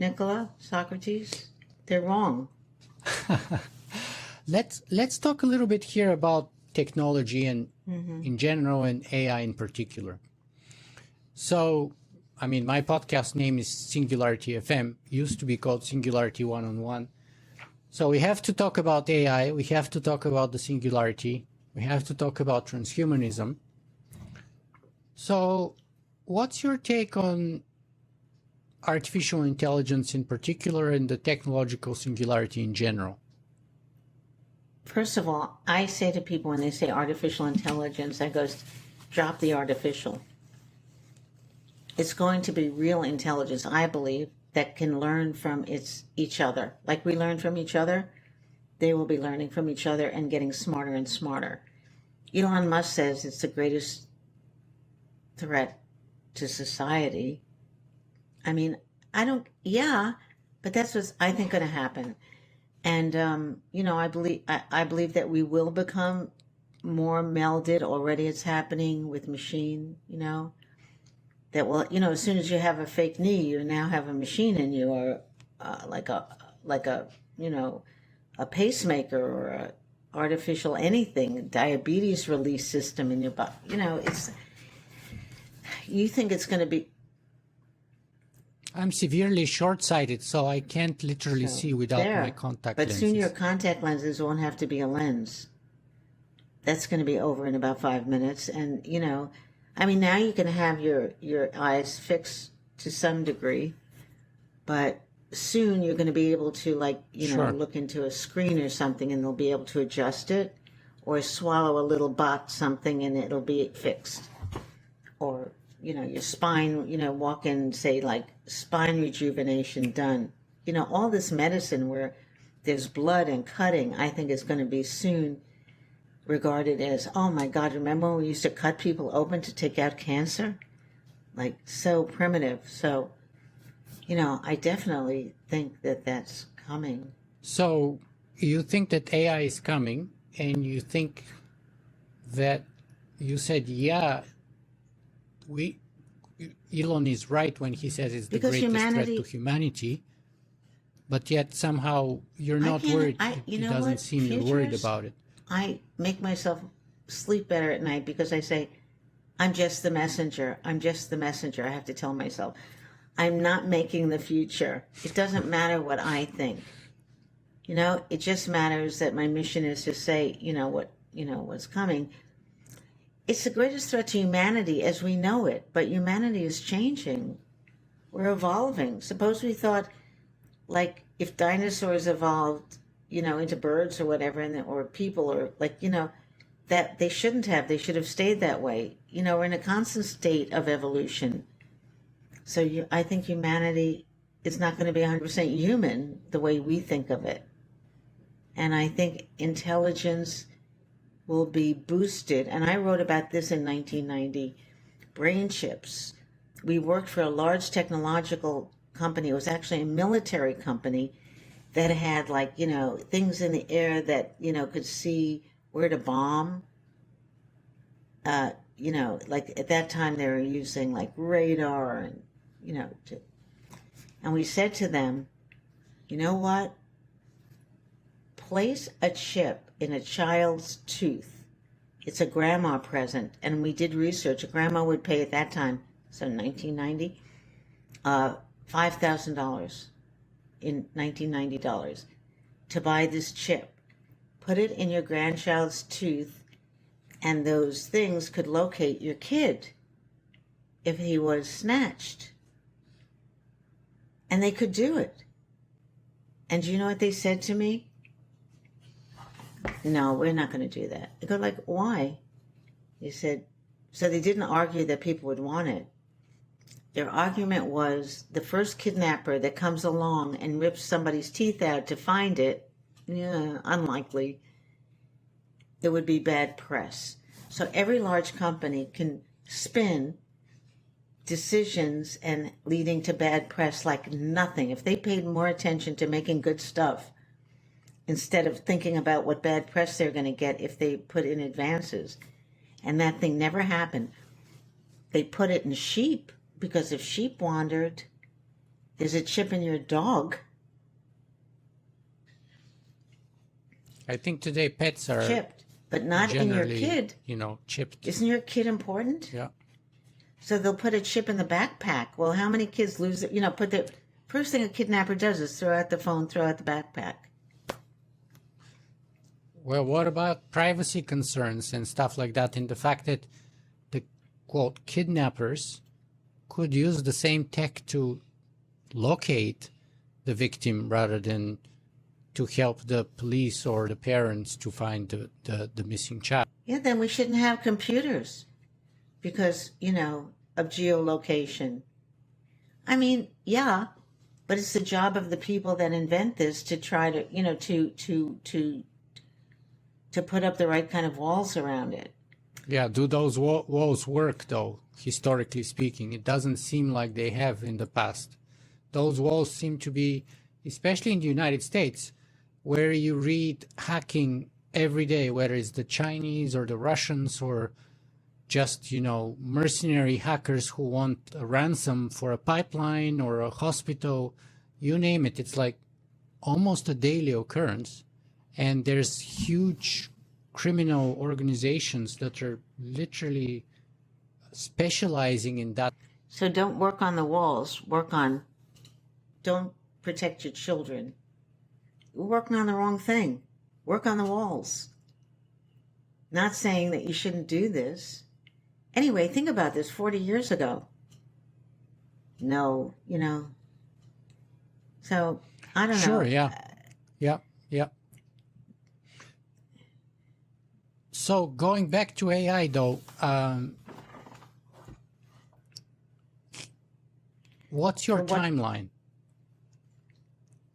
Nicola, Socrates. They're wrong. Let's talk a little bit here about technology and in general and AI in particular. So, my podcast name is Singularity FM. Used to be called Singularity One-on-One. So we have to talk about AI. We have to talk about the singularity. We have to talk about transhumanism. So what's your take on artificial intelligence in particular and the technological singularity in general? First of all, I say to people when they say artificial intelligence, I go, drop the artificial. It's going to be real intelligence, I believe, that can learn from each other. Like we learn from each other, they will be learning from each other and getting smarter and smarter. Elon Musk says it's the greatest threat to society. But that's what's, I think, going to happen. And, I believe that we will become more melded. Already it's happening with machine, that will, as soon as you have a fake knee, you now have a machine in you, or like a pacemaker or a artificial anything, diabetes release system in your body. You think it's going to be. I'm severely short-sighted, so I can't literally see without my contact lenses. But soon your contact lenses won't have to be a lens. That's going to be over in about 5 minutes. And, now you can have your eyes fixed to some degree, but soon you're going to be able to, look into a screen or something and they'll be able to adjust it, or swallow a little bot something and it'll be fixed. Or, your spine, walk in, say, like spine rejuvenation done. All this medicine where there's blood and cutting, I think is going to be soon regarded as, oh my God, remember when we used to cut people open to take out cancer? Like, so primitive. So, I definitely think that that's coming. So you think that AI is coming, and you think that you said, Elon is right when he says it's the greatest threat to humanity, but yet somehow you're not worried. It doesn't seem you're worried about it. I make myself sleep better at night because I say, I'm just the messenger. I'm just the messenger. I have to tell myself, I'm not making the future. It doesn't matter what I think. It just matters that my mission is to say, what's coming. It's the greatest threat to humanity as we know it, but humanity is changing. We're evolving. Suppose we thought, like, if dinosaurs evolved, into birds or whatever, or people, or that they shouldn't have. They should have stayed that way. We're in a constant state of evolution. So I think humanity is not going to be 100% human the way we think of it. And I think intelligence will be boosted. And I wrote about this in 1990, brain chips. We worked for a large technological company. It was actually a military company that had things in the air that, could see where to bomb. At that time they were using radar and, and we said to them, you know what? Place a chip in a child's tooth. It's a grandma present. And we did research. A grandma would pay at that time, so 1990, $5,000 in $1990 to buy this chip. Put it in your grandchild's tooth, and those things could locate your kid if he was snatched. And they could do it. And do you know what they said to me? No, we're not going to do that. I go, why? They said, so they didn't argue that people would want it. Their argument was the first kidnapper that comes along and rips somebody's teeth out to find it, yeah, unlikely. There would be bad press. So every large company can spin decisions and leading to bad press like nothing. If they paid more attention to making good stuff instead of thinking about what bad press they're going to get if they put in advances. And that thing never happened. They put it in sheep because if sheep wandered, there's a chip in your dog. I think today pets are chipped, but not in your kid. Chipped. Isn't your kid important? Yeah. So they'll put a chip in the backpack. Well, how many kids lose it? Put the first thing a kidnapper does is throw out the phone, throw out the backpack. Well, what about privacy concerns and stuff like that, and the fact that the, quote, kidnappers could use the same tech to locate the victim rather than to help the police or the parents to find the missing child? Yeah, then we shouldn't have computers because, of geolocation. I mean, yeah, but it's the job of the people that invent this to try to, to put up the right kind of walls around it. Yeah, do those walls work, though, historically speaking? It doesn't seem like they have in the past. Those walls seem to be, especially in the United States, where you read hacking every day, whether it's the Chinese or the Russians or just, mercenary hackers who want a ransom for a pipeline or a hospital, you name it. It's like almost a daily occurrence. And there's huge criminal organizations that are literally specializing in that. So don't work on the walls. Don't protect your children. You're working on the wrong thing. Work on the walls. Not saying that you shouldn't do this. Anyway, think about this 40 years ago. No, So, I don't know. Sure, yeah. Yeah. So going back to AI, though, what's your timeline?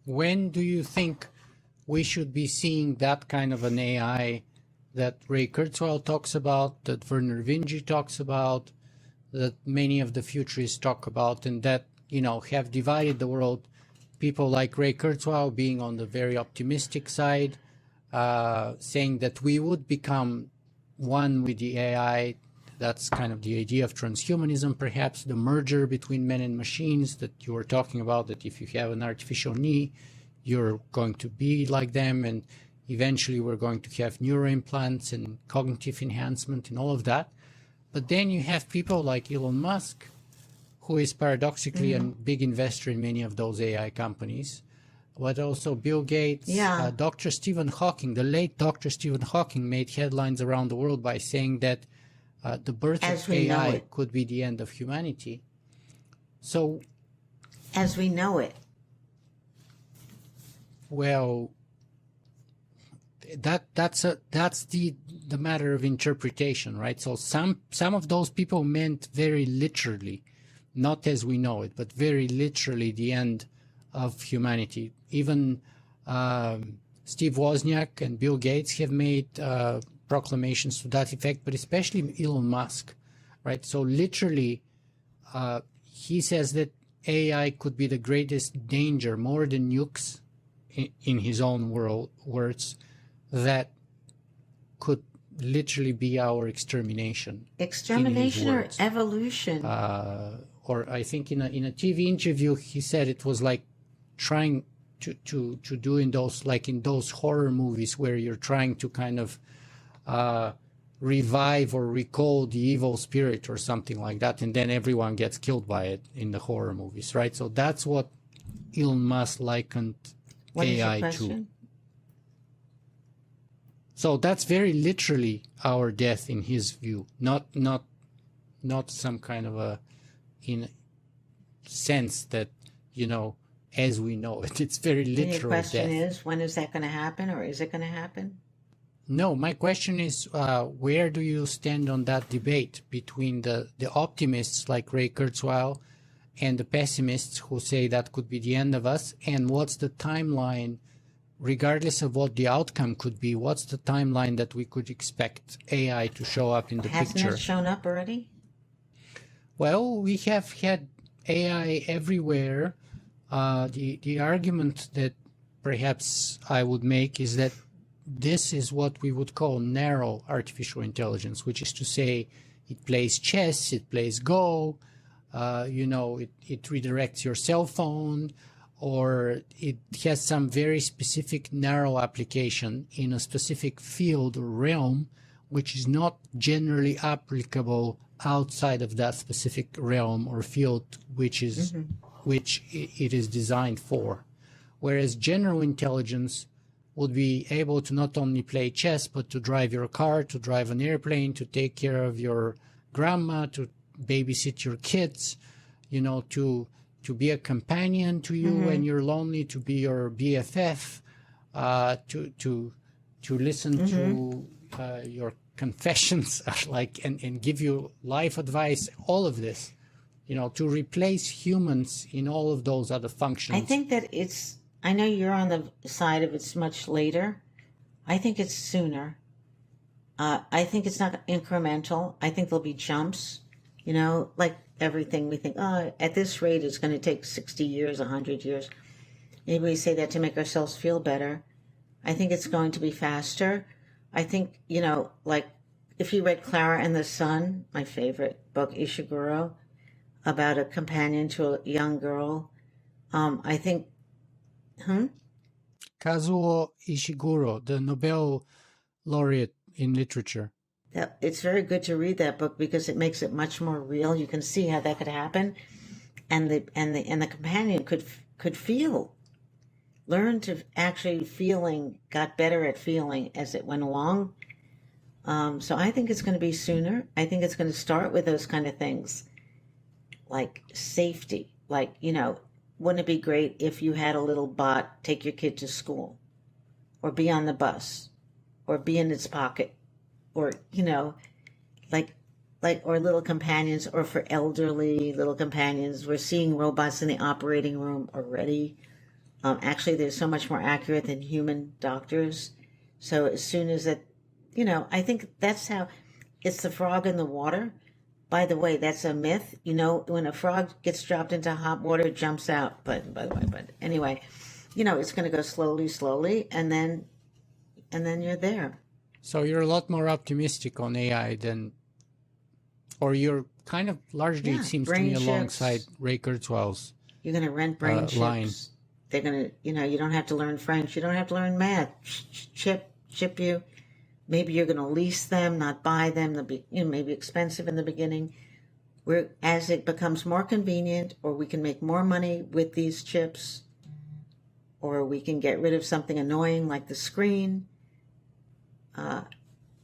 When do you think we should be seeing that kind of an AI that Ray Kurzweil talks about, that Werner Vinge talks about, that many of the futurists talk about, and that, have divided the world? People like Ray Kurzweil being on the very optimistic side, saying that we would become one with the AI. That's kind of the idea of transhumanism, perhaps the merger between men and machines that you were talking about, that if you have an artificial knee, you're going to be like them, and eventually we're going to have neuroimplants and cognitive enhancement and all of that. But then you have people like Elon Musk, who is paradoxically a big investor in many of those AI companies, but also Bill Gates, Dr. Stephen Hawking. The late Dr. Stephen Hawking made headlines around the world by saying that the birth of AI could be the end of humanity. So, as we know it. Well, that's the matter of interpretation, right? So some of those people meant very literally, not as we know it, but very literally the end of humanity. Even Steve Wozniak and Bill Gates have made proclamations to that effect, but especially Elon Musk, right? So literally, he says that AI could be the greatest danger, more than nukes, in his own words, that could literally be our extermination. Extermination or evolution? Or I think in a TV interview, he said it was like trying to do in those horror movies where you're trying to kind of revive or recall the evil spirit or something like that, and then everyone gets killed by it in the horror movies, right? So that's what Elon Musk likened AI to. So that's very literally our death in his view, not some kind of a in sense that, as we know it. It's very literal death. And your question is, when is that going to happen, or is it going to happen? No, my question is, where do you stand on that debate between the optimists like Ray Kurzweil and the pessimists who say that could be the end of us, and what's the timeline, regardless of what the outcome could be, what's the timeline that we could expect AI to show up in the Hasn't picture? it shown up already? Well, we have had AI everywhere. The argument that perhaps I would make is that this is what we would call narrow artificial intelligence, which is to say it plays chess, it plays Go, it redirects your cell phone, or it has some very specific narrow application in a specific field or realm, which is not generally applicable outside of that specific realm or field, which it is designed for. Whereas general intelligence would be able to not only play chess, but to drive your car, to drive an airplane, to take care of your grandma, to babysit your kids, to be a companion to you when you're lonely, to be your BFF, to listen to your confessions, and give you life advice, all of this, to replace humans in all of those other functions. I think that I know you're on the side of it's much later. I think it's sooner. I think it's not incremental. I think there'll be jumps, like everything we think, at this rate, it's going to take 60 years, 100 years. Maybe we say that to make ourselves feel better. I think it's going to be faster. I think, like if you read Clara and the Sun, my favorite book, Ishiguro, about a companion to a young girl, I think, Kazuo Ishiguro, the Nobel laureate in literature. It's very good to read that book because it makes it much more real. You can see how that could happen, and the companion could feel, learn to actually got better at feeling as it went along. So I think it's going to be sooner. I think it's going to start with those kind of things, like safety, like wouldn't it be great if you had a little bot take your kid to school, or be on the bus, or be in its pocket, or or little companions, or for elderly little companions. We're seeing robots in the operating room already. Actually, they're so much more accurate than human doctors. So as soon as that, I think that's how it's the frog in the water. By the way, that's a myth. When a frog gets dropped into hot water, it jumps out. But anyway, it's going to go slowly, and then you're there. So you're a lot more optimistic on AI or you're kind of largely, it seems to me, alongside Ray Kurzweil's. You're going to rent brain chips. Line. They're going to, you don't have to learn French. You don't have to learn math. Chip you. Maybe you're going to lease them, not buy them. They'll be, maybe expensive in the beginning. As it becomes more convenient, or we can make more money with these chips, or we can get rid of something annoying like the screen,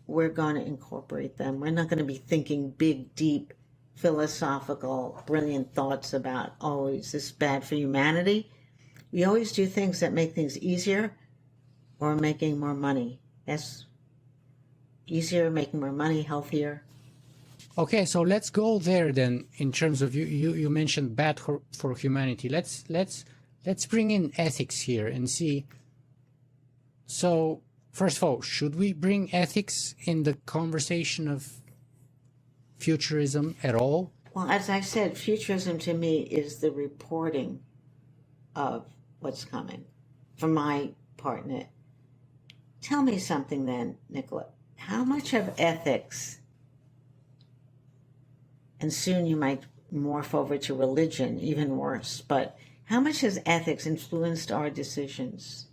we're going to incorporate them. We're not going to be thinking big, deep, philosophical, brilliant thoughts about, is this bad for humanity? We always do things that make things easier or making more money. That's easier, making more money, healthier. Okay, so let's go there then. In terms of you mentioned bad for humanity. Let's bring in ethics here and see. So first of all, should we bring ethics in the conversation of futurism at all? Well, as I said, futurism to me is the reporting of what's coming. For my part in it, tell me something then, Nicola. How much of ethics, and soon you might morph over to religion, even worse, but how much has ethics influenced our decisions?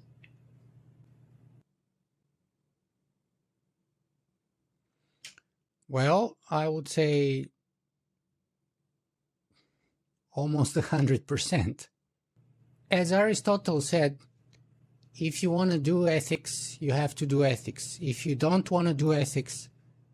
Well, I would say almost 100%. As Aristotle said, if you want to do ethics, you have to do ethics. If you don't want to do ethics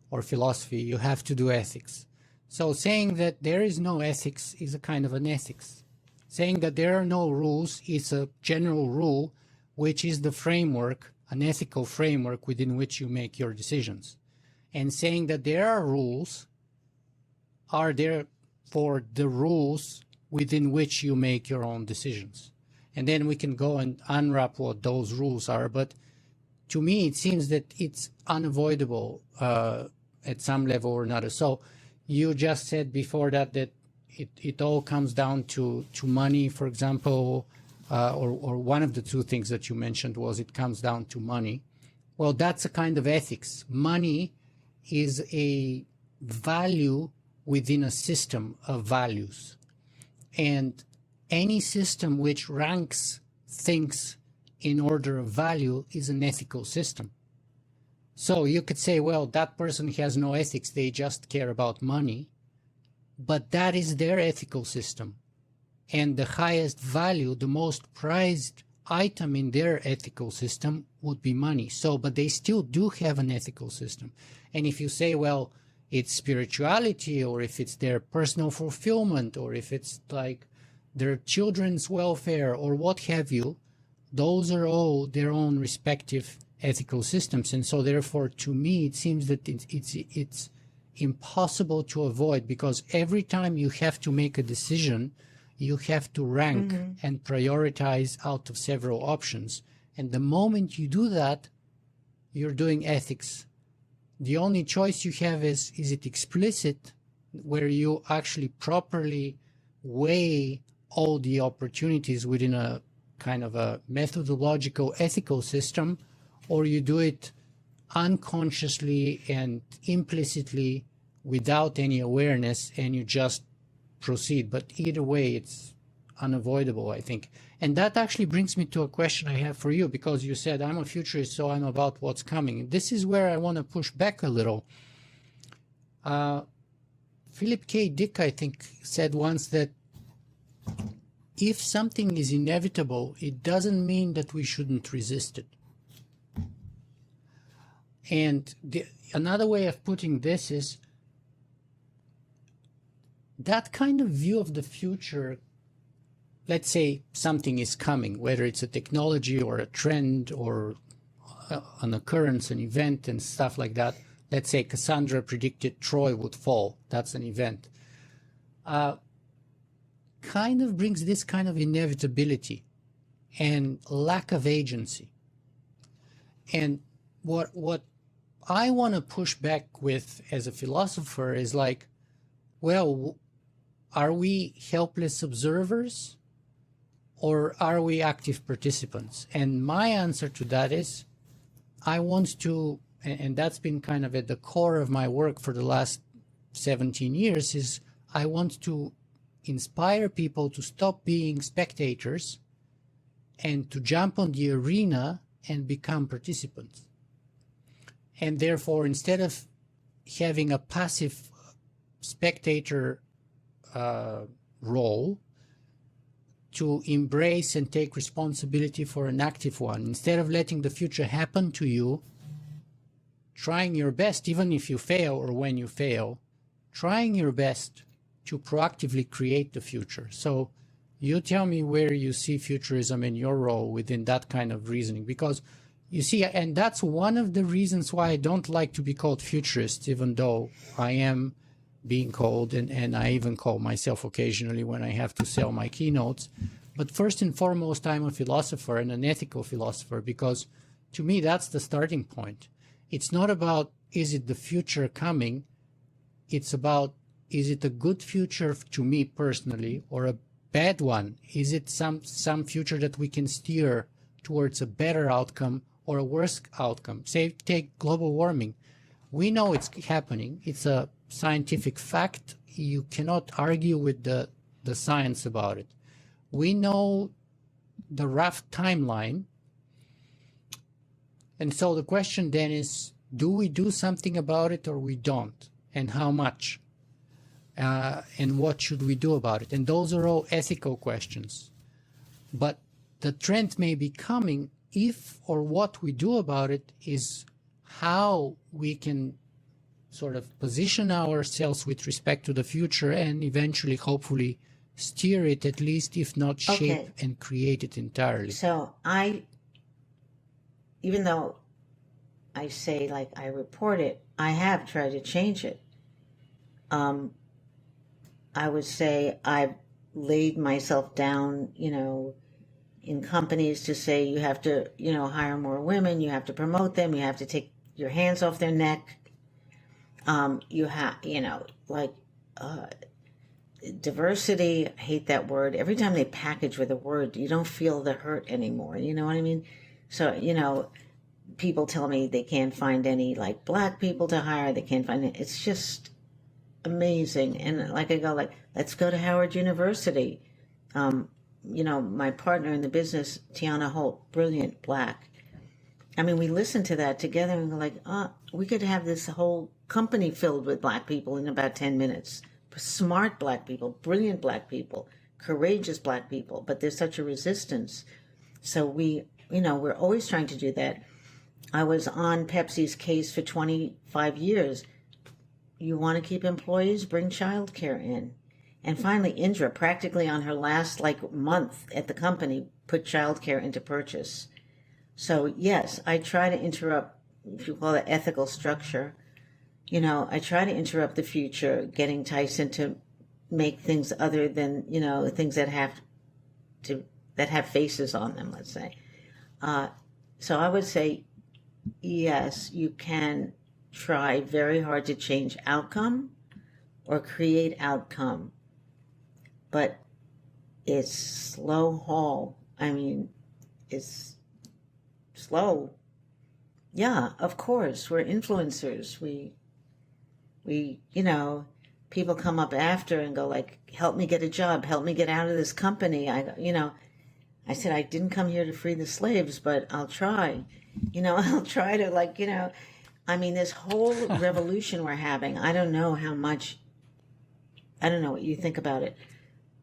or philosophy, you have to do ethics. So saying that there is no ethics is a kind of an ethics. Saying that there are no rules is a general rule, which is the framework, an ethical framework within which you make your decisions. And saying that there are rules are there for the rules within which you make your own decisions. And then we can go and unwrap what those rules are. But to me, it seems that it's unavoidable at some level or another. So you just said before that it all comes down to money, for example, or one of the two things that you mentioned was it comes down to money. Well, that's a kind of ethics. Money is a value within a system of values. And any system which ranks things in order of value is an ethical system. So you could say, well, that person has no ethics, they just care about money. But that is their ethical system. And the highest value, the most prized item in their ethical system would be money. So, but they still do have an ethical system. And if you say, well, it's spirituality, or if it's their personal fulfillment, or if it's like their children's welfare, or what have you, those are all their own respective ethical systems. And so therefore, to me, it seems that it's impossible to avoid, because every time you have to make a decision, you have to rank and prioritize out of several options. And the moment you do that, you're doing ethics. The only choice you have is it explicit, where you actually properly weigh all the opportunities within a kind of a methodological ethical system, or you do it unconsciously and implicitly without any awareness, and you just proceed. But either way, it's unavoidable, I think. And that actually brings me to a question I have for you, because you said I'm a futurist, so I'm about what's coming. This is where I want to push back a little. Philip K. Dick, I think, said once that if something is inevitable, it doesn't mean that we shouldn't resist it. And another way of putting this is that kind of view of the future. Let's say something is coming, whether it's a technology or a trend or an occurrence, an event and stuff like that. Let's say Cassandra predicted Troy would fall. That's an event. Kind of brings this kind of inevitability and lack of agency. And what I want to push back with as a philosopher is like, well, are we helpless observers or are we active participants? And my answer to that is, I want to, and that's been kind of at the core of my work for the last 17 years, is I want to inspire people to stop being spectators and to jump on the arena and become participants. And therefore, instead of having a passive spectator role, to embrace and take responsibility for an active one. Instead of letting the future happen to you, trying your best, even if you fail or when you fail, trying your best to proactively create the future. So you tell me where you see futurism in your role within that kind of reasoning, because you see, and that's one of the reasons why I don't like to be called futurist, even though I am being called, and I even call myself occasionally when I have to sell my keynotes. But first and foremost, I'm a philosopher and an ethical philosopher, because to me, that's the starting point. It's not about, is it the future coming? It's about, is it a good future to me personally or a bad one? Is it some future that we can steer towards a better outcome or a worse outcome? Say, take global warming. We know it's happening. It's a scientific fact. You cannot argue with the science about it. We know the rough timeline. And so the question then is, do we do something about it or we don't? And how much? And what should we do about it? And those are all ethical questions. But the trend may be coming if or what we do about it is how we can sort of position ourselves with respect to the future and eventually, hopefully, steer it at least, if not shape and create it entirely. So even though I say like I report it, I have tried to change it. I would say I've laid myself down, in companies to say you have to, hire more women, you have to promote them, you have to take your hands off their neck. You have, diversity, I hate that word. Every time they package with a word, you don't feel the hurt anymore. You know what I mean? So, people tell me they can't find any like black people to hire. They can't find it. It's just amazing. And like I go, let's go to Howard University. My partner in the business, Tiana Holt, brilliant, black. I mean, we listen to that together and go like, we could have this whole company filled with black people in about 10 minutes. Smart black people, brilliant black people, courageous black people, but there's such a resistance. So we're always trying to do that. I was on Pepsi's case for 25 years. You want to keep employees? Bring childcare in. And finally, Indra, practically on her last month at the company, put childcare into purchase. So yes, I try to interrupt, if you call it ethical structure. I try to interrupt the future, getting Tyson to make things other than, things that have faces on them, let's say. So I would say, yes, you can try very hard to change outcome or create outcome, but it's slow haul. I mean, it's slow. Yeah, of course, we're influencers. We people come up after and go like, help me get a job, help me get out of this company. I said, I didn't come here to free the slaves, but I'll try. I'll try to this whole revolution we're having, I don't know what you think about it,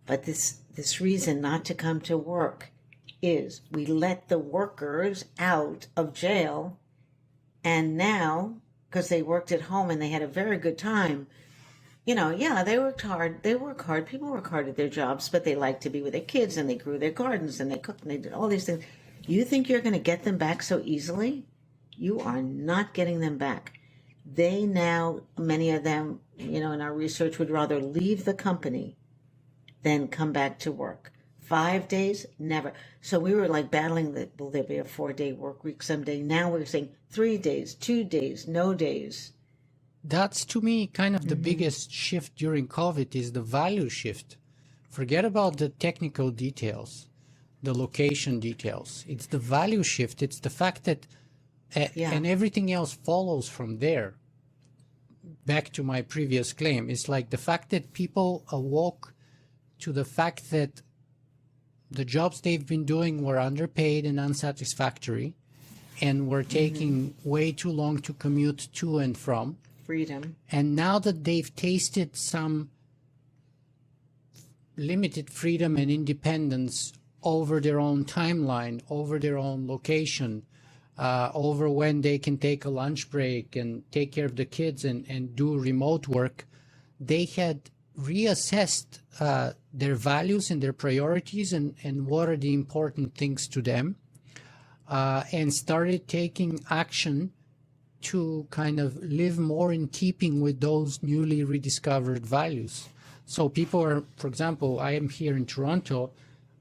but this reason not to come to work is we let the workers out of jail, and now, because they worked at home and they had a very good time, they worked hard. They work hard. People work hard at their jobs, but they like to be with their kids, and they grew their gardens, and they cooked, and they did all these things. You think you're going to get them back so easily? You are not getting them back. They now, many of them, in our research, would rather leave the company than come back to work. 5 days, never. So we were battling will there be a 4-day work week someday? Now we're saying 3 days, 2 days, no days. That's, to me, kind of the biggest shift during COVID is the value shift. Forget about the technical details, the location details. It's the value shift. It's the fact that, and everything else follows from there. Back to my previous claim, it's like the fact that people awoke to the fact that the jobs they've been doing were underpaid and unsatisfactory and were taking way too long to commute to and from. Freedom. And now that they've tasted some limited freedom and independence over their own timeline, over their own location, over when they can take a lunch break and take care of the kids and do remote work, they had reassessed their values and their priorities and what are the important things to them, and started taking action to kind of live more in keeping with those newly rediscovered values. So people are, for example, I am here in Toronto,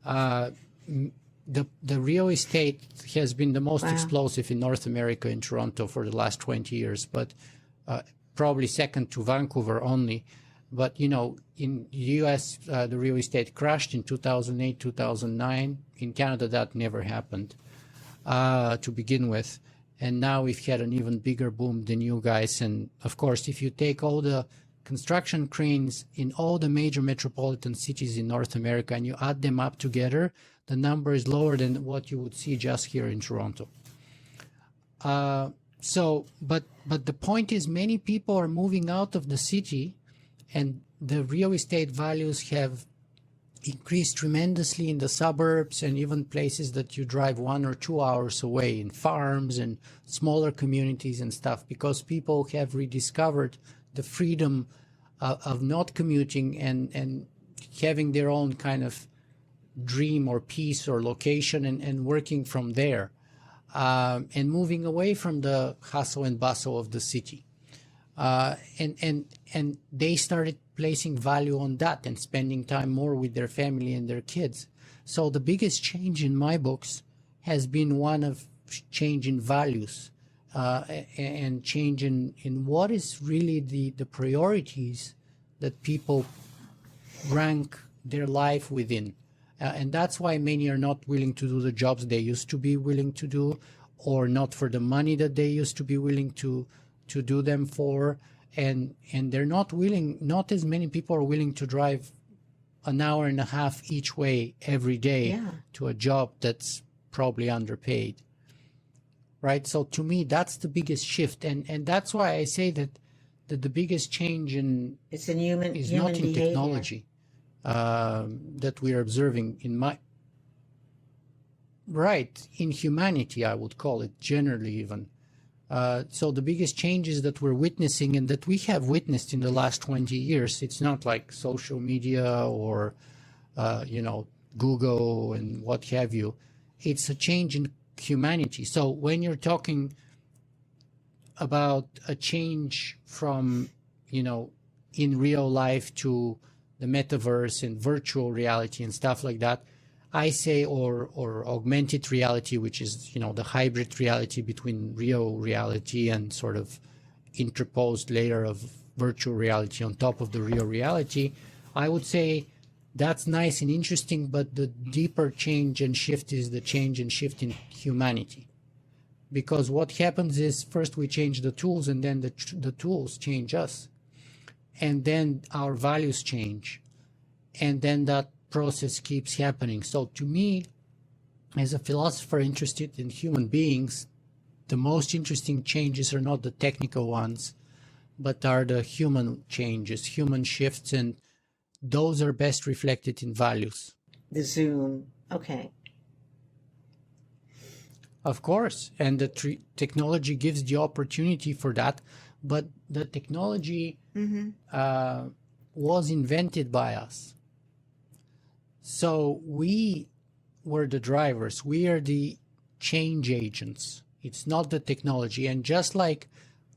the real estate has been the most explosive in North America in Toronto for the last 20 years, but probably second to Vancouver only. But, in the US, the real estate crashed in 2008, 2009. In Canada, that never happened to begin with. And now we've had an even bigger boom than you guys. And, of course, if you take all the construction cranes in all the major metropolitan cities in North America and you add them up together, the number is lower than what you would see just here in Toronto. But the point is many people are moving out of the city, and the real estate values have increased tremendously in the suburbs and even places that you drive 1 or 2 hours away, in farms and smaller communities and stuff, because people have rediscovered the freedom of not commuting and having their own kind of dream or peace or location and working from there, and moving away from the hustle and bustle of the city. And they started placing value on that and spending time more with their family and their kids. So the biggest change in my books has been one of change in values, and change in what is really the priorities that people rank their life within. And that's why many are not willing to do the jobs they used to be willing to do, or not for the money that they used to be willing to do them for. And they're not willing, not as many people are willing to drive an hour and a half each way every day to a job that's probably underpaid. Right? So to me, that's the biggest shift. And that's why I say that the biggest change is human not in behavior. technology that we're observing in humanity, I would call it, generally even. So the biggest changes that we're witnessing and that we have witnessed in the last 20 years, it's not like social media or, Google and what have you. It's a change in humanity. So when you're talking about a change from, in real life to the metaverse and virtual reality and stuff like that, I say, or augmented reality, which is, the hybrid reality between real reality and sort of interposed layer of virtual reality on top of the real reality, I would say that's nice and interesting, but the deeper change and shift is the change and shift in humanity. Because what happens is first we change the tools, and then the tools change us. And then our values change. And then that process keeps happening. So to me, as a philosopher interested in human beings, the most interesting changes are not the technical ones, but are the human changes, human shifts, and those are best reflected in values. The Zoom. Okay. Of course. And the technology gives the opportunity for that. But the technology was invented by us. So we were the drivers. We are the change agents. It's not the technology. And just like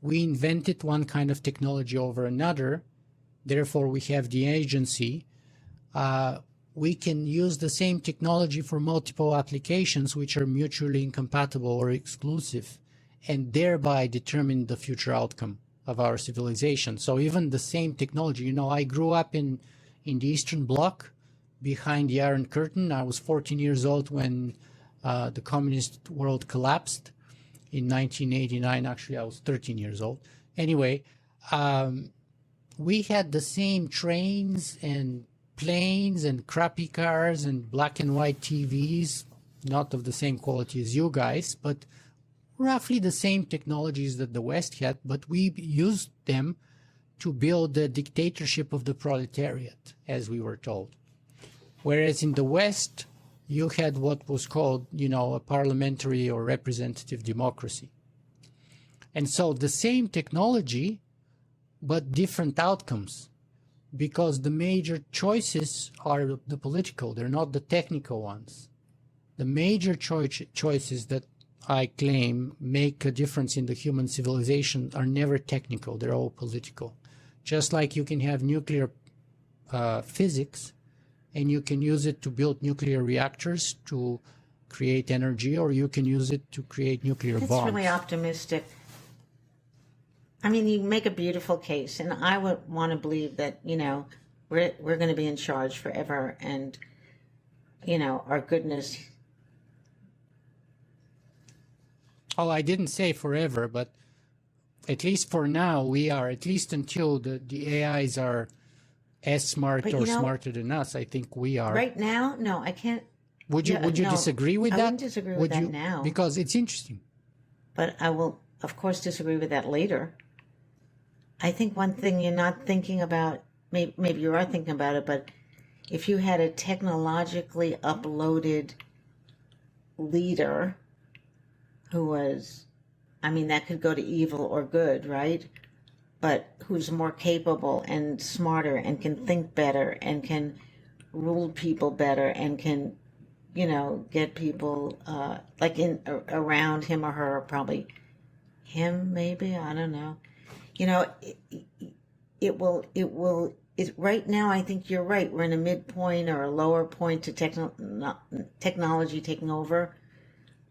we invented one kind of technology over another, therefore we have the agency, we can use the same technology for multiple applications which are mutually incompatible or exclusive, and thereby determine the future outcome of our civilization. So even the same technology, I grew up in the Eastern Bloc, behind the Iron Curtain. I was 14 years old when the communist world collapsed in 1989. Actually, I was 13 years old. Anyway, we had the same trains and planes and crappy cars and black and white TVs, not of the same quality as you guys, but roughly the same technologies that the West had, but we used them to build the dictatorship of the proletariat, as we were told. Whereas in the West, you had what was called, a parliamentary or representative democracy. And so the same technology, but different outcomes, because the major choices are the political, they're not the technical ones. The major choices that I claim make a difference in the human civilization are never technical, they're all political. Just like you can have nuclear physics, and you can use it to build nuclear reactors to create energy, or you can use it to create nuclear bombs. That's really optimistic. I mean, you make a beautiful case, and I would want to believe that, we're going to be in charge forever, and, our goodness. Oh, I didn't say forever, but at least for now, we are, at least until the AIs are as smart or smarter than us. I think we are. Right now? No, I can't. Would you disagree with that? I wouldn't disagree with that now. Because it's interesting. But I will, of course, disagree with that later. I think one thing you're not thinking about, maybe you are thinking about it, but if you had a technologically uploaded leader who was, that could go to evil or good, right? But who's more capable and smarter and can think better and can rule people better and can, get people around him or her, probably him, maybe, I don't know. It will right now, I think you're right. We're in a midpoint or a lower point to technology taking over.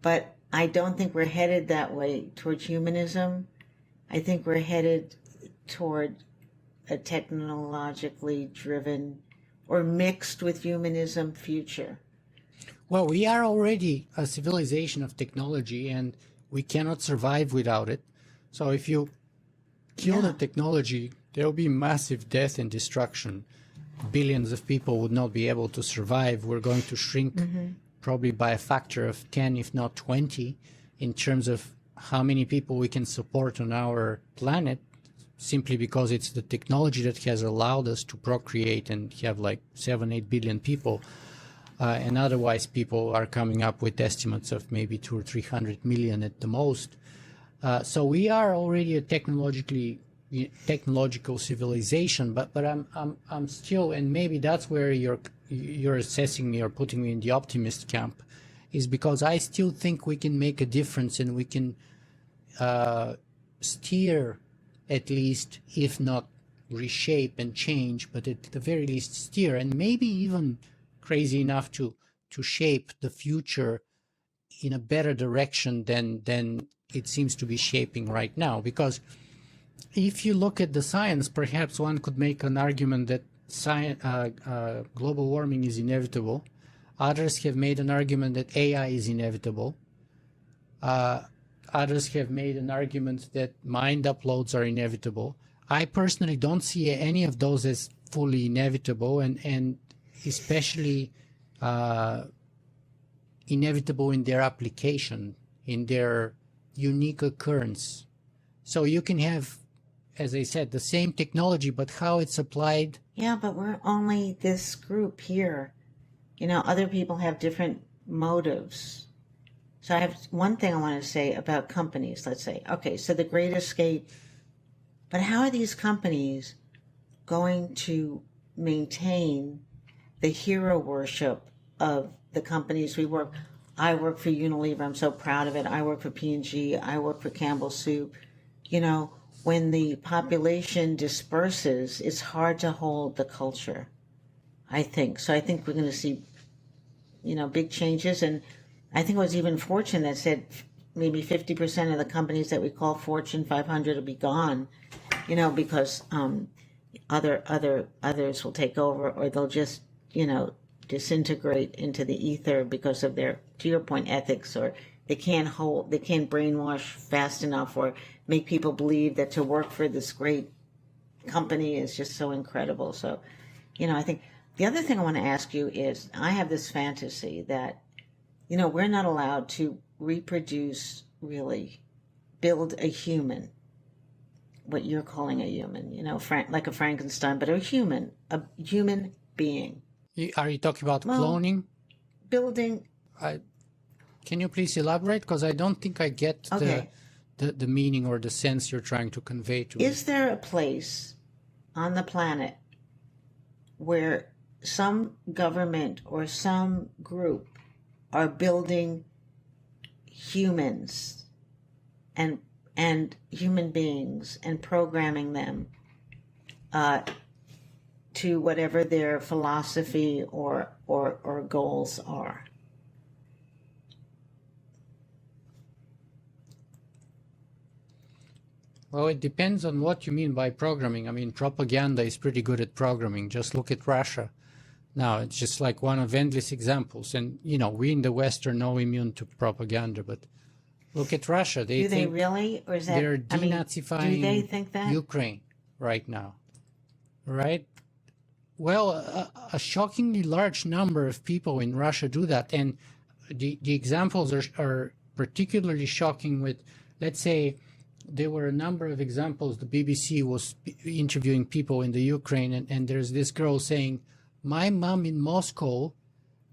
But I don't think we're headed that way towards humanism. I think we're headed toward a technologically driven or mixed with humanism future. Well, we are already a civilization of technology, and we cannot survive without it. So if you kill the technology, there will be massive death and destruction. Billions of people would not be able to survive. We're going to shrink probably by a factor of 10, if not 20, in terms of how many people we can support on our planet, simply because it's the technology that has allowed us to procreate and have like 7-8 billion people. And otherwise, people are coming up with estimates of maybe 200 or 300 million at the most. So we are already a technological civilization, but I'm still, and maybe that's where you're assessing me or putting me in the optimist camp, is because I still think we can make a difference, and we can steer, at least, if not reshape and change, but at the very least steer, and maybe even crazy enough to shape the future in a better direction than it seems to be shaping right now. Because if you look at the science, perhaps one could make an argument that global warming is inevitable. Others have made an argument that AI is inevitable. Others have made an argument that mind uploads are inevitable. I personally don't see any of those as fully inevitable, and especially inevitable in their application, in their unique occurrence. So you can have, as I said, the same technology, but how it's applied. Yeah, but we're only this group here. You know, other people have different motives. So I have one thing I want to say about companies, let's say. Okay, so the Great Escape. But how are these companies going to maintain the hero worship of the companies we work? I work for Unilever. I'm so proud of it. I work for P&G. I work for Campbell Soup. You know, when the population disperses, it's hard to hold the culture, I think. So I think we're going to see, you know, big changes. And I think it was even Fortune that said maybe 50% of the companies that we call Fortune 500 will be gone, you know, because others will take over, or they'll just, you know, disintegrate into the ether because of their, to your point, ethics, or they can't brainwash fast enough or make people believe that to work for this great company is just so incredible. So, you know, I think the other thing I want to ask you is, I have this fantasy that, you know, we're not allowed to reproduce, really build a human, what you're calling a human, you know, like a Frankenstein, but a human being. Are you talking about cloning? Building. Can you please elaborate? Because I don't think I get the meaning or the sense you're trying to convey to me. Is there a place on the planet where some government or some group are building humans and human beings and programming them to whatever their philosophy or goals are? Well, it depends on what you mean by programming. I mean, propaganda is pretty good at programming. Just look at Russia. Now, it's just like one of endless examples. And, you know, we in the West are no immune to propaganda, but look at Russia. Do they really? Or is that, they're denazifying do they think that? Ukraine right now, right? Well, a shockingly large number of people in Russia do that. And the examples are particularly shocking with, let's say, there were a number of examples. The BBC was interviewing people in the Ukraine, and there's this girl saying, my mom in Moscow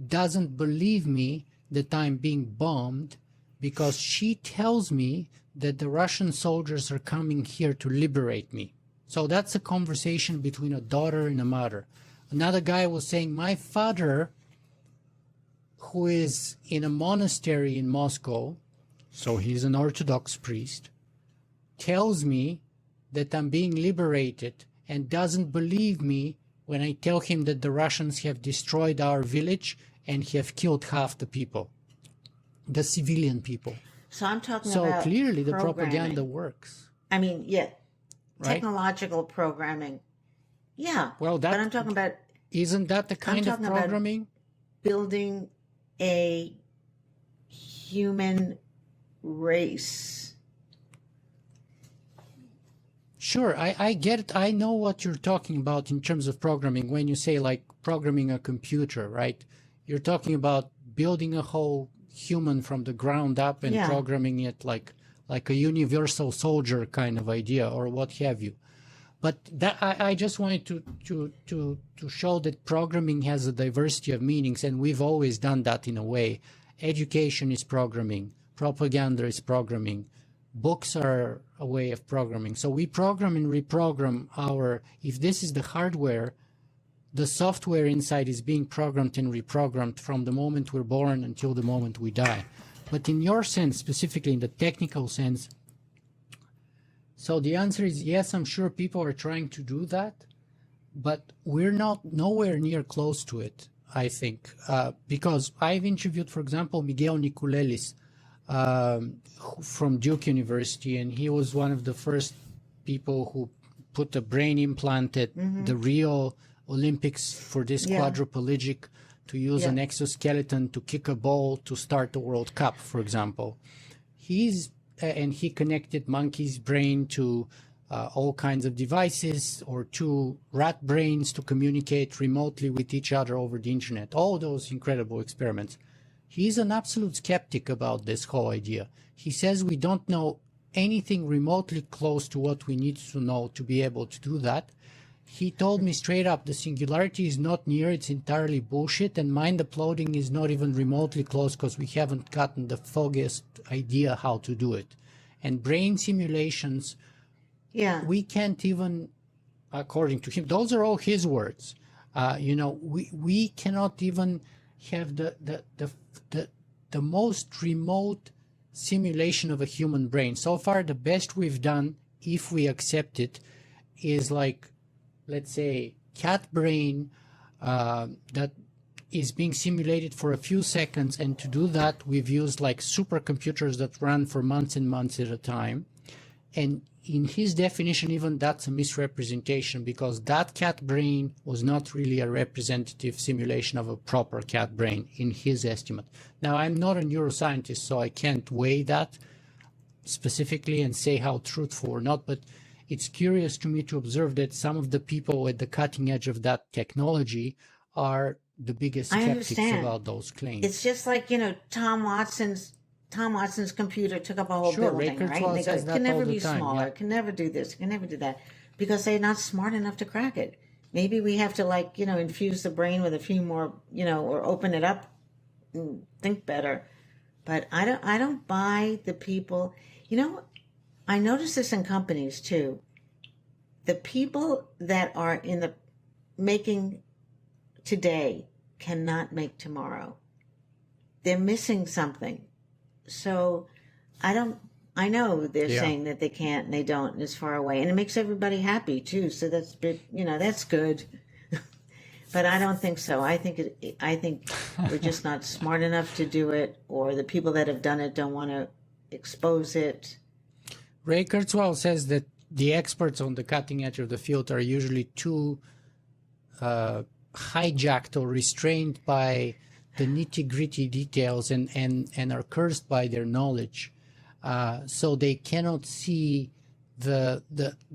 doesn't believe me that I'm being bombed because she tells me that the Russian soldiers are coming here to liberate me. So that's a conversation between a daughter and a mother. Another guy was saying, my father, who is in a monastery in Moscow, so he's an Orthodox priest, tells me that I'm being liberated and doesn't believe me when I tell him that the Russians have destroyed our village and have killed half the people, the civilian people. So I'm talking So about clearly the programming. propaganda works. I mean, yeah, right? technological programming. Yeah, Well, but I'm talking about isn't that the kind of talking about programming? building a human race. Sure, I get it. I know what you're talking about in terms of programming. When you say like programming a computer, right? You're talking about building a whole human from the ground up and Yeah. programming it like a universal soldier kind of idea or what have you. But that I just wanted to show that programming has a diversity of meanings, and we've always done that in a way. Education is programming, propaganda is programming, books are a way of programming. So we program and reprogram if this is the hardware, the software inside is being programmed and reprogrammed from the moment we're born until the moment we die. But in your sense, specifically in the technical sense, so the answer is yes, I'm sure people are trying to do that, but we're nowhere near close to it, I think, because I've interviewed, for example, Miguel Nicolelis from Duke University, and he was one of the first people who put a brain implant at the Rio Olympics for this quadriplegic to use an exoskeleton to kick a ball to start the World Cup, for example. And he connected monkey's brain to all kinds of devices, or to rat brains to communicate remotely with each other over the internet. All those incredible experiments. He's an absolute skeptic about this whole idea. He says we don't know anything remotely close to what we need to know to be able to do that. He told me straight up, the singularity is not near, it's entirely bullshit, and mind uploading is not even remotely close because we haven't gotten the foggiest idea how to do it. And brain simulations, we can't even, according to him, those are all his words. We cannot even have the most remote simulation of a human brain. So far, the best we've done, if we accept it, is like, let's say, cat brain that is being simulated for a few seconds. And to do that, we've used like supercomputers that run for months and months at a time. And in his definition, even that's a misrepresentation, because that cat brain was not really a representative simulation of a proper cat brain in his estimate. Now, I'm not a neuroscientist, so I can't weigh that specifically and say how truthful or not, but it's curious to me to observe that some of the people at the cutting edge of that technology are the biggest skeptics about those claims. It's just like, Tom Watson's computer took up a whole building, right? And they go, it can never be smaller, it can never do this, it can never do that, because they're not smart enough to crack it. Maybe we have to infuse the brain with a few more, or open it up and think better. But I don't buy the people. I notice this in companies too. The people that are in the making today cannot make tomorrow. They're missing something. So I know they're saying that they can't and they don't and it's far away. And it makes everybody happy too. So that's that's good. But I don't think so. I think we're just not smart enough to do it, or the people that have done it don't want to expose it. Ray Kurzweil says that the experts on the cutting edge of the field are usually too hijacked or restrained by the nitty-gritty details and are cursed by their knowledge. So they cannot see the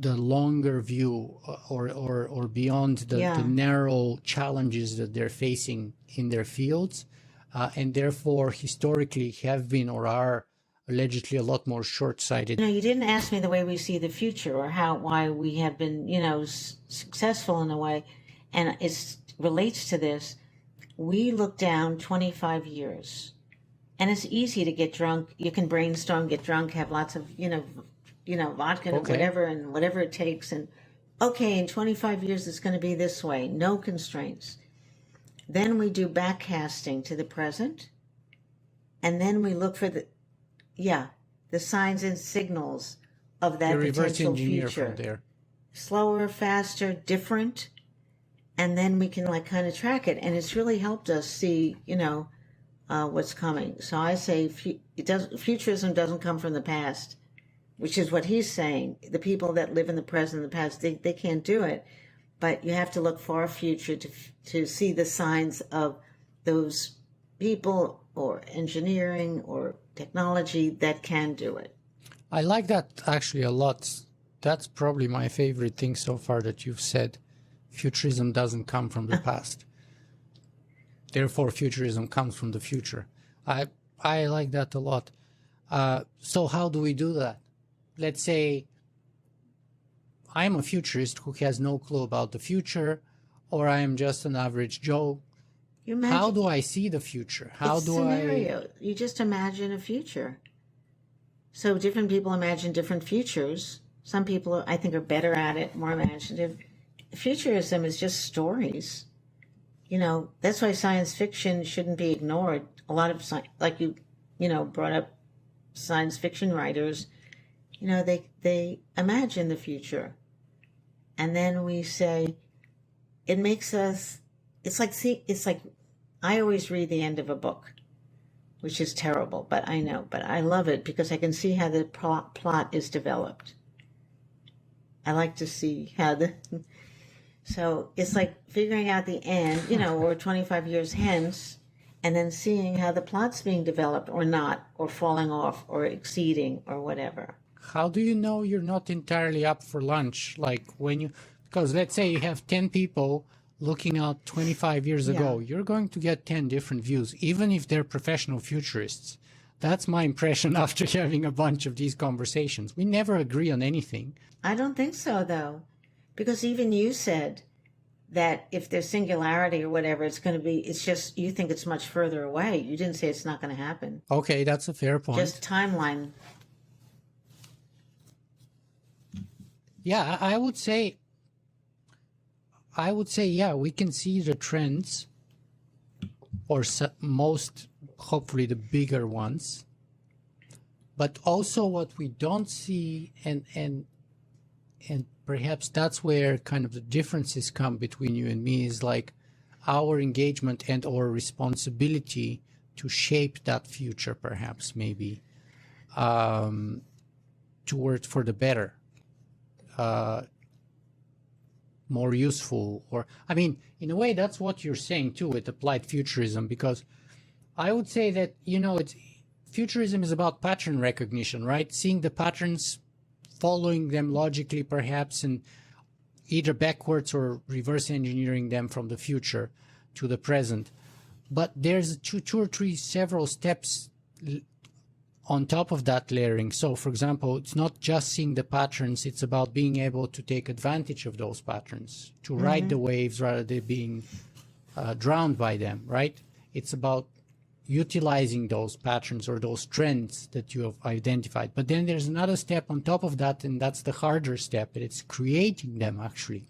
longer view or beyond the narrow challenges that they're facing in their fields, and therefore historically have been or are allegedly a lot more short-sighted. You didn't ask me the way we see the future, or why we have been, successful in a way, and it relates to this. We look down 25 years, and it's easy to get drunk. You can brainstorm, get drunk, have lots of, vodka and whatever it takes, and in 25 years it's going to be this way, no constraints. Then we do backcasting to the present, and then we look for the signs and signals of that potential future. From there. slower, faster, different, and then we can like kind of track it. And it's really helped us see, what's coming. So I say futurism doesn't come from the past, which is what he's saying. The people that live in the present and the past, they can't do it. But you have to look far future to see the signs of those people or engineering or technology that can do it. I like that actually a lot. That's probably my favorite thing so far that you've said. Futurism doesn't come from the past. Therefore, futurism comes from the future. I like that a lot. So how do we do that? Let's say I'm a futurist who has no clue about the future, or I am just an average Joe. How do I see the future? How do scenario. You just imagine a future. So different people imagine different futures. Some people, I think, are better at it, more imaginative. Futurism is just stories. That's why science fiction shouldn't be ignored. A lot of, like you brought up science fiction writers, they imagine the future. And then we say, it makes us, it's like, I always read the end of a book, which is terrible, but I love it because I can see how the plot is developed. I like to see how so it's like figuring out the end, or 25 years hence, and then seeing how the plot's being developed or not, or falling off or exceeding or whatever. How do you know you're not entirely up for lunch? Like because let's say you have 10 people looking out 25 years ago, you're going to get 10 different views, even if they're professional futurists. That's my impression after having a bunch of these conversations. We never agree on anything. I don't think so, though. Because even you said that if there's singularity or whatever, it's just, you think it's much further away. You didn't say it's not going to happen. Okay, that's a fair point. Just timeline. Yeah, I would say, yeah, we can see the trends, or most, hopefully the bigger ones. But also what we don't see, and perhaps that's where kind of the differences come between you and me, is like our engagement and our responsibility to shape that future, perhaps, maybe, toward for the better, more useful. Or, I mean, in a way, that's what you're saying too with applied futurism, because I would say that, futurism is about pattern recognition, right? Seeing the patterns, following them logically, perhaps, and either backwards or reverse engineering them from the future to the present. But there's two or three several steps on top of that layering. So, for example, it's not just seeing the patterns, it's about being able to take advantage of those patterns, to ride the waves rather than being drowned by them, right? It's about utilizing those patterns or those trends that you have identified. But then there's another step on top of that, and that's the harder step, and it's creating them, actually.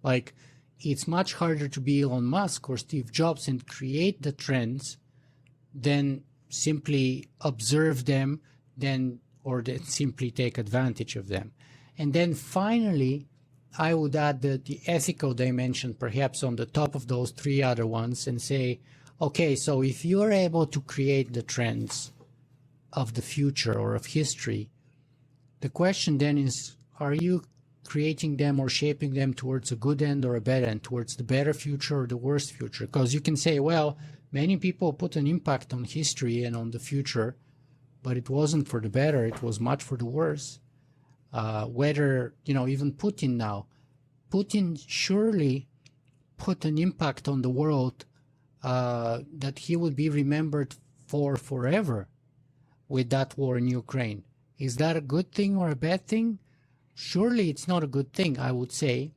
Like, it's much harder to be Elon Musk or Steve Jobs and create the trends than simply observe them, or then simply take advantage of them. And then finally, I would add the ethical dimension perhaps on the top of those three other ones, and say, okay, so if you are able to create the trends of the future or of history, the question then is, are you creating them or shaping them towards a good end or a bad end, towards the better future or the worse future? Because you can say, well, many people put an impact on history and on the future, but it wasn't for the better, it was much for the worse. Whether, even Putin now, Putin surely put an impact on the world that he would be remembered for forever with that war in Ukraine. Is that a good thing or a bad thing? Surely it's not a good thing, I would say.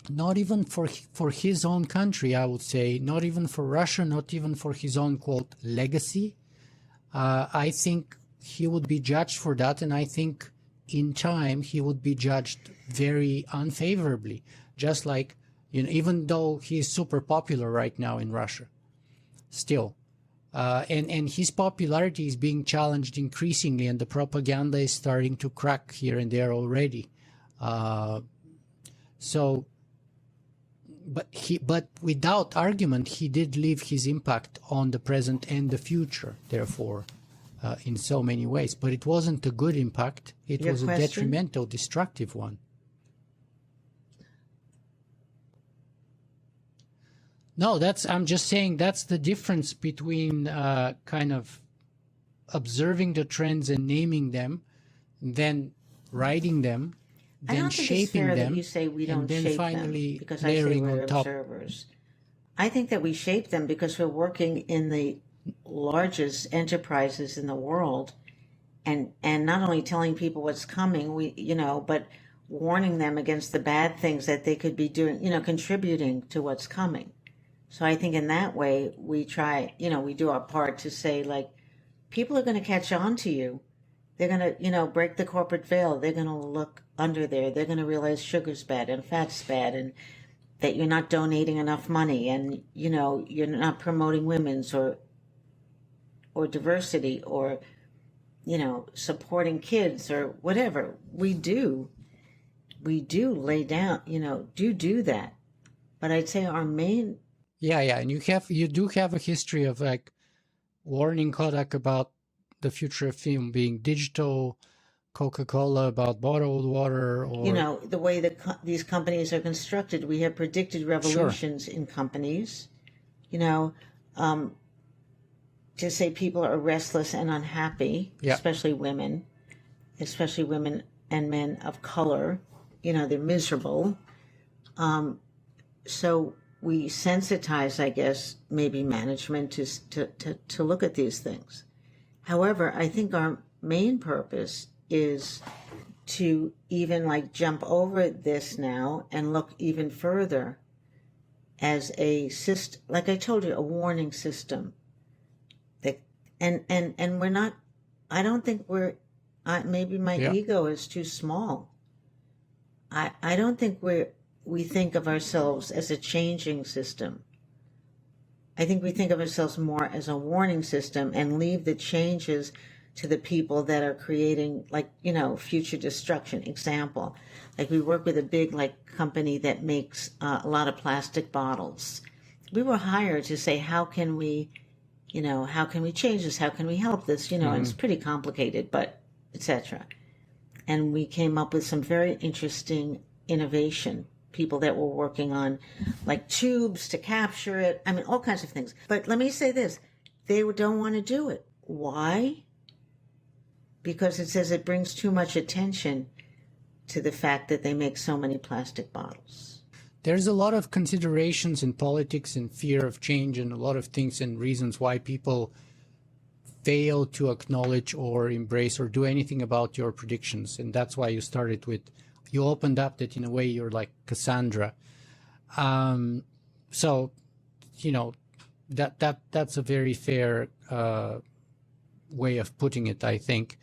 Not even for his own country, I would say. Not even for Russia, not even for his own, quote, legacy. I think he would be judged for that, and I think in time he would be judged very unfavorably. Just like, even though he is super popular right now in Russia. Still. And his popularity is being challenged increasingly, and the propaganda is starting to crack here and there already. So, but without argument, he did leave his impact on the present and the future, therefore, in so many ways. But it wasn't a good impact. It Your was question? a detrimental, destructive one. No, I'm just saying that's the difference between kind of observing the trends and naming them, then writing them, I then don't think it's shaping fair that them, you say we don't and then shape finally them because I say layering we're on top. observers. I think that we shape them because we're working in the largest enterprises in the world, and not only telling people what's coming, but warning them against the bad things that they could be doing, contributing to what's coming. So I think in that way we try, we do our part to say, like, people are going to catch on to you. They're going to, break the corporate veil. They're going to look under there. They're going to realize sugar's bad and fat's bad, and that you're not donating enough money, and, you're not promoting women's or diversity, or, supporting kids or whatever. We do lay down, do that. But I'd say our main... Yeah, and you do have a history of like warning Kodak about the future of film being digital, Coca-Cola about bottled water, or the way that these companies are constructed. We have predicted revolutions in companies. To say people are restless and unhappy, especially women and men of color. They're miserable. So we sensitize, I guess, maybe management to look at these things. However, I think our main purpose is to even like jump over this now and look even further as a system, like I told you, a warning system. That and we're not. I don't think we're. Maybe my ego is too small. I don't think we think of ourselves as a changing system. I think we think of ourselves more as a warning system and leave the changes to the people that are creating, like, future destruction. Example, like we work with a big company that makes a lot of plastic bottles. We were hired to say, how can we change this? How can we help this? And it's pretty complicated, but etc. And we came up with some very interesting innovation. People that were working on like tubes to capture it. I mean, all kinds of things. But let me say this. They don't want to do it. Why? Because it says it brings too much attention to the fact that they make so many plastic bottles. There's a lot of considerations in politics and fear of change and a lot of things and reasons why people fail to acknowledge or embrace or do anything about your predictions. And that's why you started with, you opened up that in a way you're like Cassandra. So, that's a very fair way of putting it, I think.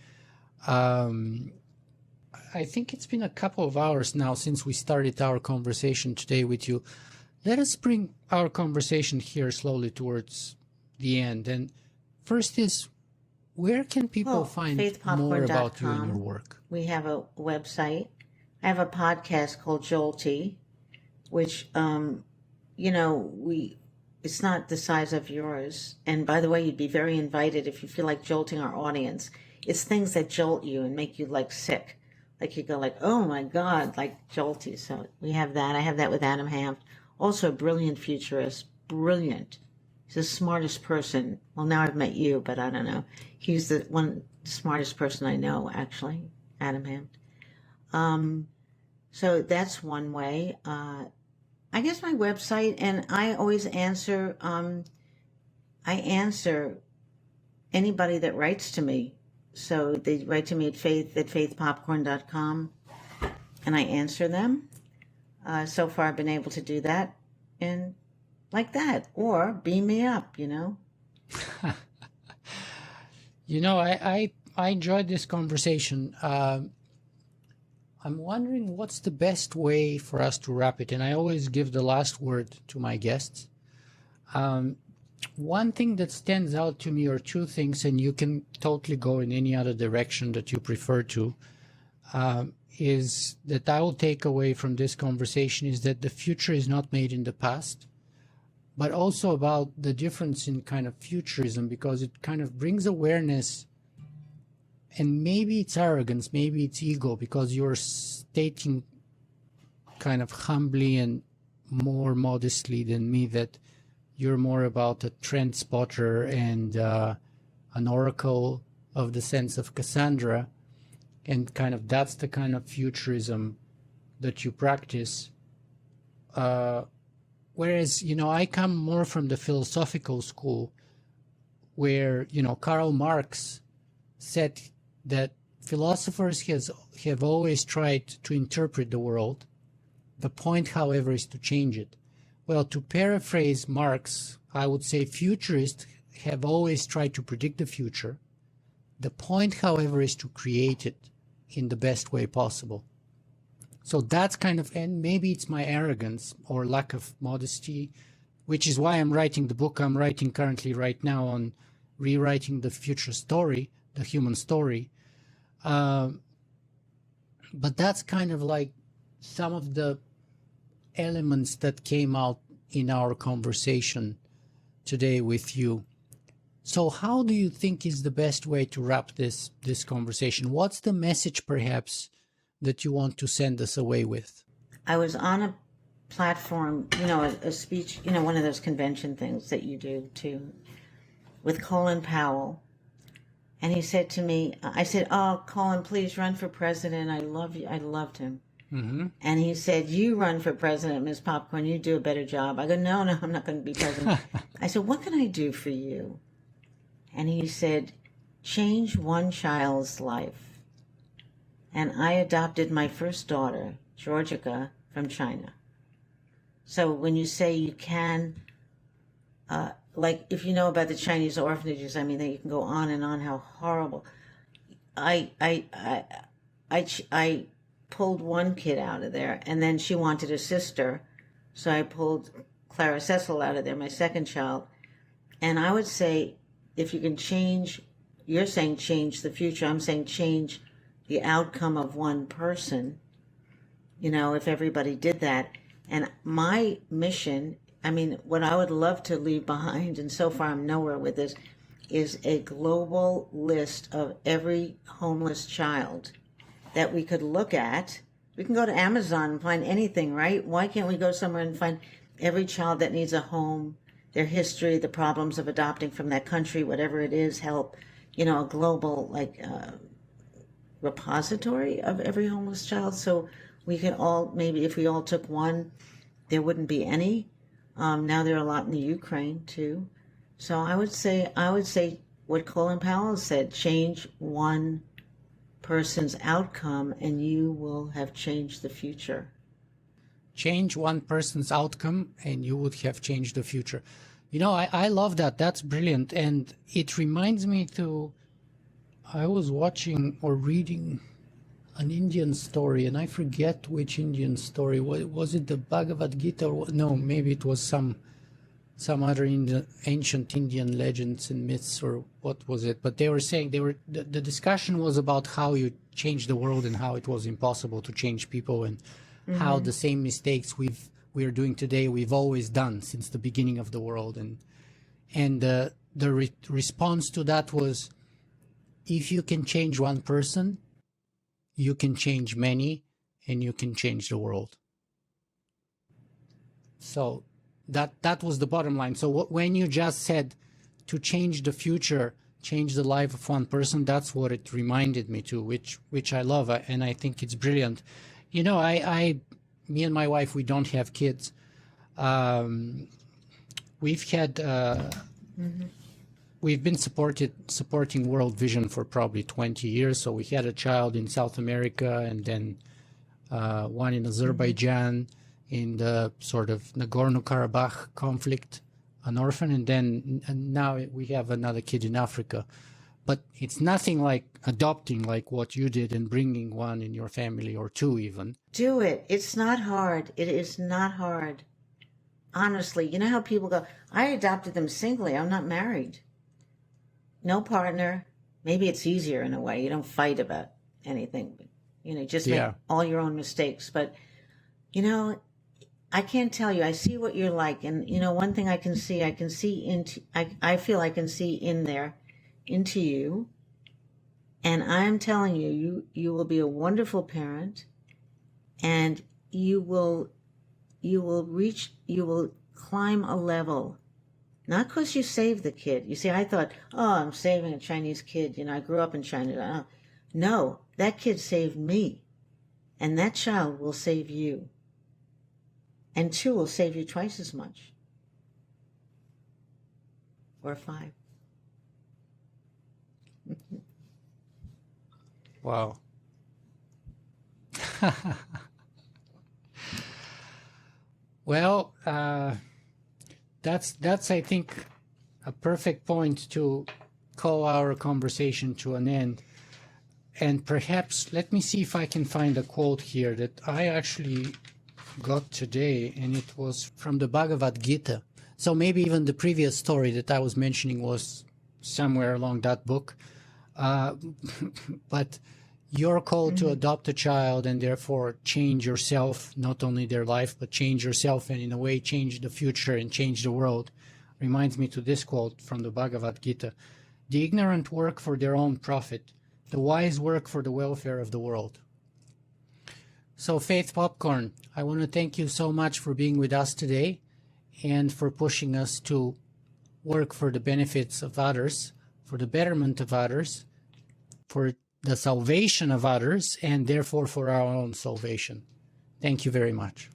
I think it's been a couple of hours now since we started our conversation today with you. Let us bring our conversation here slowly towards the end. And first is, where can people find more about you and your work? We have a website. I have a podcast called Jolty, which, it's not the size of yours. And by the way, you'd be very invited if you feel like jolting our audience. It's things that jolt you and make you like sick. Like you go like, oh my God, like jolty. So we have that. I have that with Adam Hanft. Also a brilliant futurist. Brilliant. He's the smartest person. Well, now I've met you, but I don't know. He's the smartest person I know, actually, Adam Hanft. So that's one way. I guess my website, and I always answer, I answer anybody that writes to me. So they write to me at faithpopcorn.com, and I answer them. So far I've been able to do that, and like that, or beam me up, I enjoyed this conversation. I'm wondering what's the best way for us to wrap it, and I always give the last word to my guests. One thing that stands out to me, or two things, and you can totally go in any other direction that you prefer to, is that I will take away from this conversation is that the future is not made in the past, but also about the difference in kind of futurism, because it kind of brings awareness, and maybe it's arrogance, maybe it's ego, because you're stating kind of humbly and more modestly than me that you're more about a trend spotter and an oracle of the sense of Cassandra, and kind of that's the kind of futurism that you practice. Whereas, I come more from the philosophical school where, Karl Marx said that philosophers have always tried to interpret the world. The point, however, is to change it. Well, to paraphrase Marx, I would say futurists have always tried to predict the future. The point, however, is to create it in the best way possible. So that's kind of, and maybe it's my arrogance or lack of modesty, which is why I'm writing the book I'm writing currently right now on rewriting the future story, the human story. But that's kind of like some of the elements that came out in our conversation today with you. So how do you think is the best way to wrap this conversation? What's the message, perhaps, that you want to send us away with? I was on a platform, a speech, one of those convention things that you do too, with Colin Powell. And he said to me, I said, "Oh, Colin, please run for president. I love you." I loved him. Mm-hmm. And he said, "You run for president, Ms. Popcorn. You do a better job." I go, no, I'm not going to be president. I said, "What can I do for you?" And he said, "Change one child's life." And I adopted my first daughter, Georgica, from China. So when you say you can, like if you know about the Chinese orphanages, I mean, you can go on and on how horrible. I pulled one kid out of there, and then she wanted a sister, so I pulled Clara Cecil out of there, my second child. And I would say, if you can change, you're saying change the future, I'm saying change the outcome of one person, if everybody did that. And my mission, what I would love to leave behind, and so far I'm nowhere with this, is a global list of every homeless child that we could look at. We can go to Amazon and find anything, right? Why can't we go somewhere and find every child that needs a home, their history, the problems of adopting from that country, whatever it is, help, a global, repository of every homeless child. So we could all, maybe if we all took one, there wouldn't be any. Now there are a lot in the Ukraine too. So I would say what Colin Powell said, change one person's outcome and you will have changed the future. Change one person's outcome and you would have changed the future. I love that. That's brilliant. And it reminds me I was watching or reading an Indian story, and I forget which Indian story. Was it the Bhagavad Gita? No, maybe it was some other ancient Indian legends and myths, or what was it? But they were saying the discussion was about how you change the world and how it was impossible to change people, and how the same mistakes we're doing today we've always done since the beginning of the world, and the response to that was, if you can change one person, you can change many, and you can change the world. So that was the bottom line. So when you just said to change the future, change the life of one person, that's what it reminded me to, which I love, and I think it's brilliant. Me and my wife, we don't have kids. We've had we've been supporting World Vision for probably 20 years. So we had a child in South America, and then one in Azerbaijan in the sort of Nagorno-Karabakh conflict, an orphan, and now we have another kid in Africa. But it's nothing like adopting like what you did and bringing one in your family, or two even. Do it. It's not hard. It is not hard. Honestly, you know how people go, I adopted them singly. I'm not married. No partner. Maybe it's easier in a way. You don't fight about anything. Just make Yeah. all your own mistakes. But, I can't tell you. I see what you're like. And, one thing I can see I feel I can see in there into you. And I'm telling you, you will be a wonderful parent, and you will climb a level. Not because you saved the kid. You see, I thought, oh, I'm saving a Chinese kid. I grew up in China. No, that kid saved me. And that child will save you. And 2 will save you twice as much. Or 5. Wow. Well, that's I think a perfect point to call our conversation to an end. And perhaps let me see if I can find a quote here that I actually got today, and it was from the Bhagavad Gita. So maybe even the previous story that I was mentioning was somewhere along that book. But your call to adopt a child and therefore change yourself, not only their life, but change yourself and in a way change the future and change the world, reminds me to this quote from the Bhagavad Gita. The ignorant work for their own profit. The wise work for the welfare of the world. So Faith Popcorn, I want to thank you so much for being with us today and for pushing us to work for the benefits of others, for the betterment of others, for the salvation of others, and therefore for our own salvation. Thank you very much.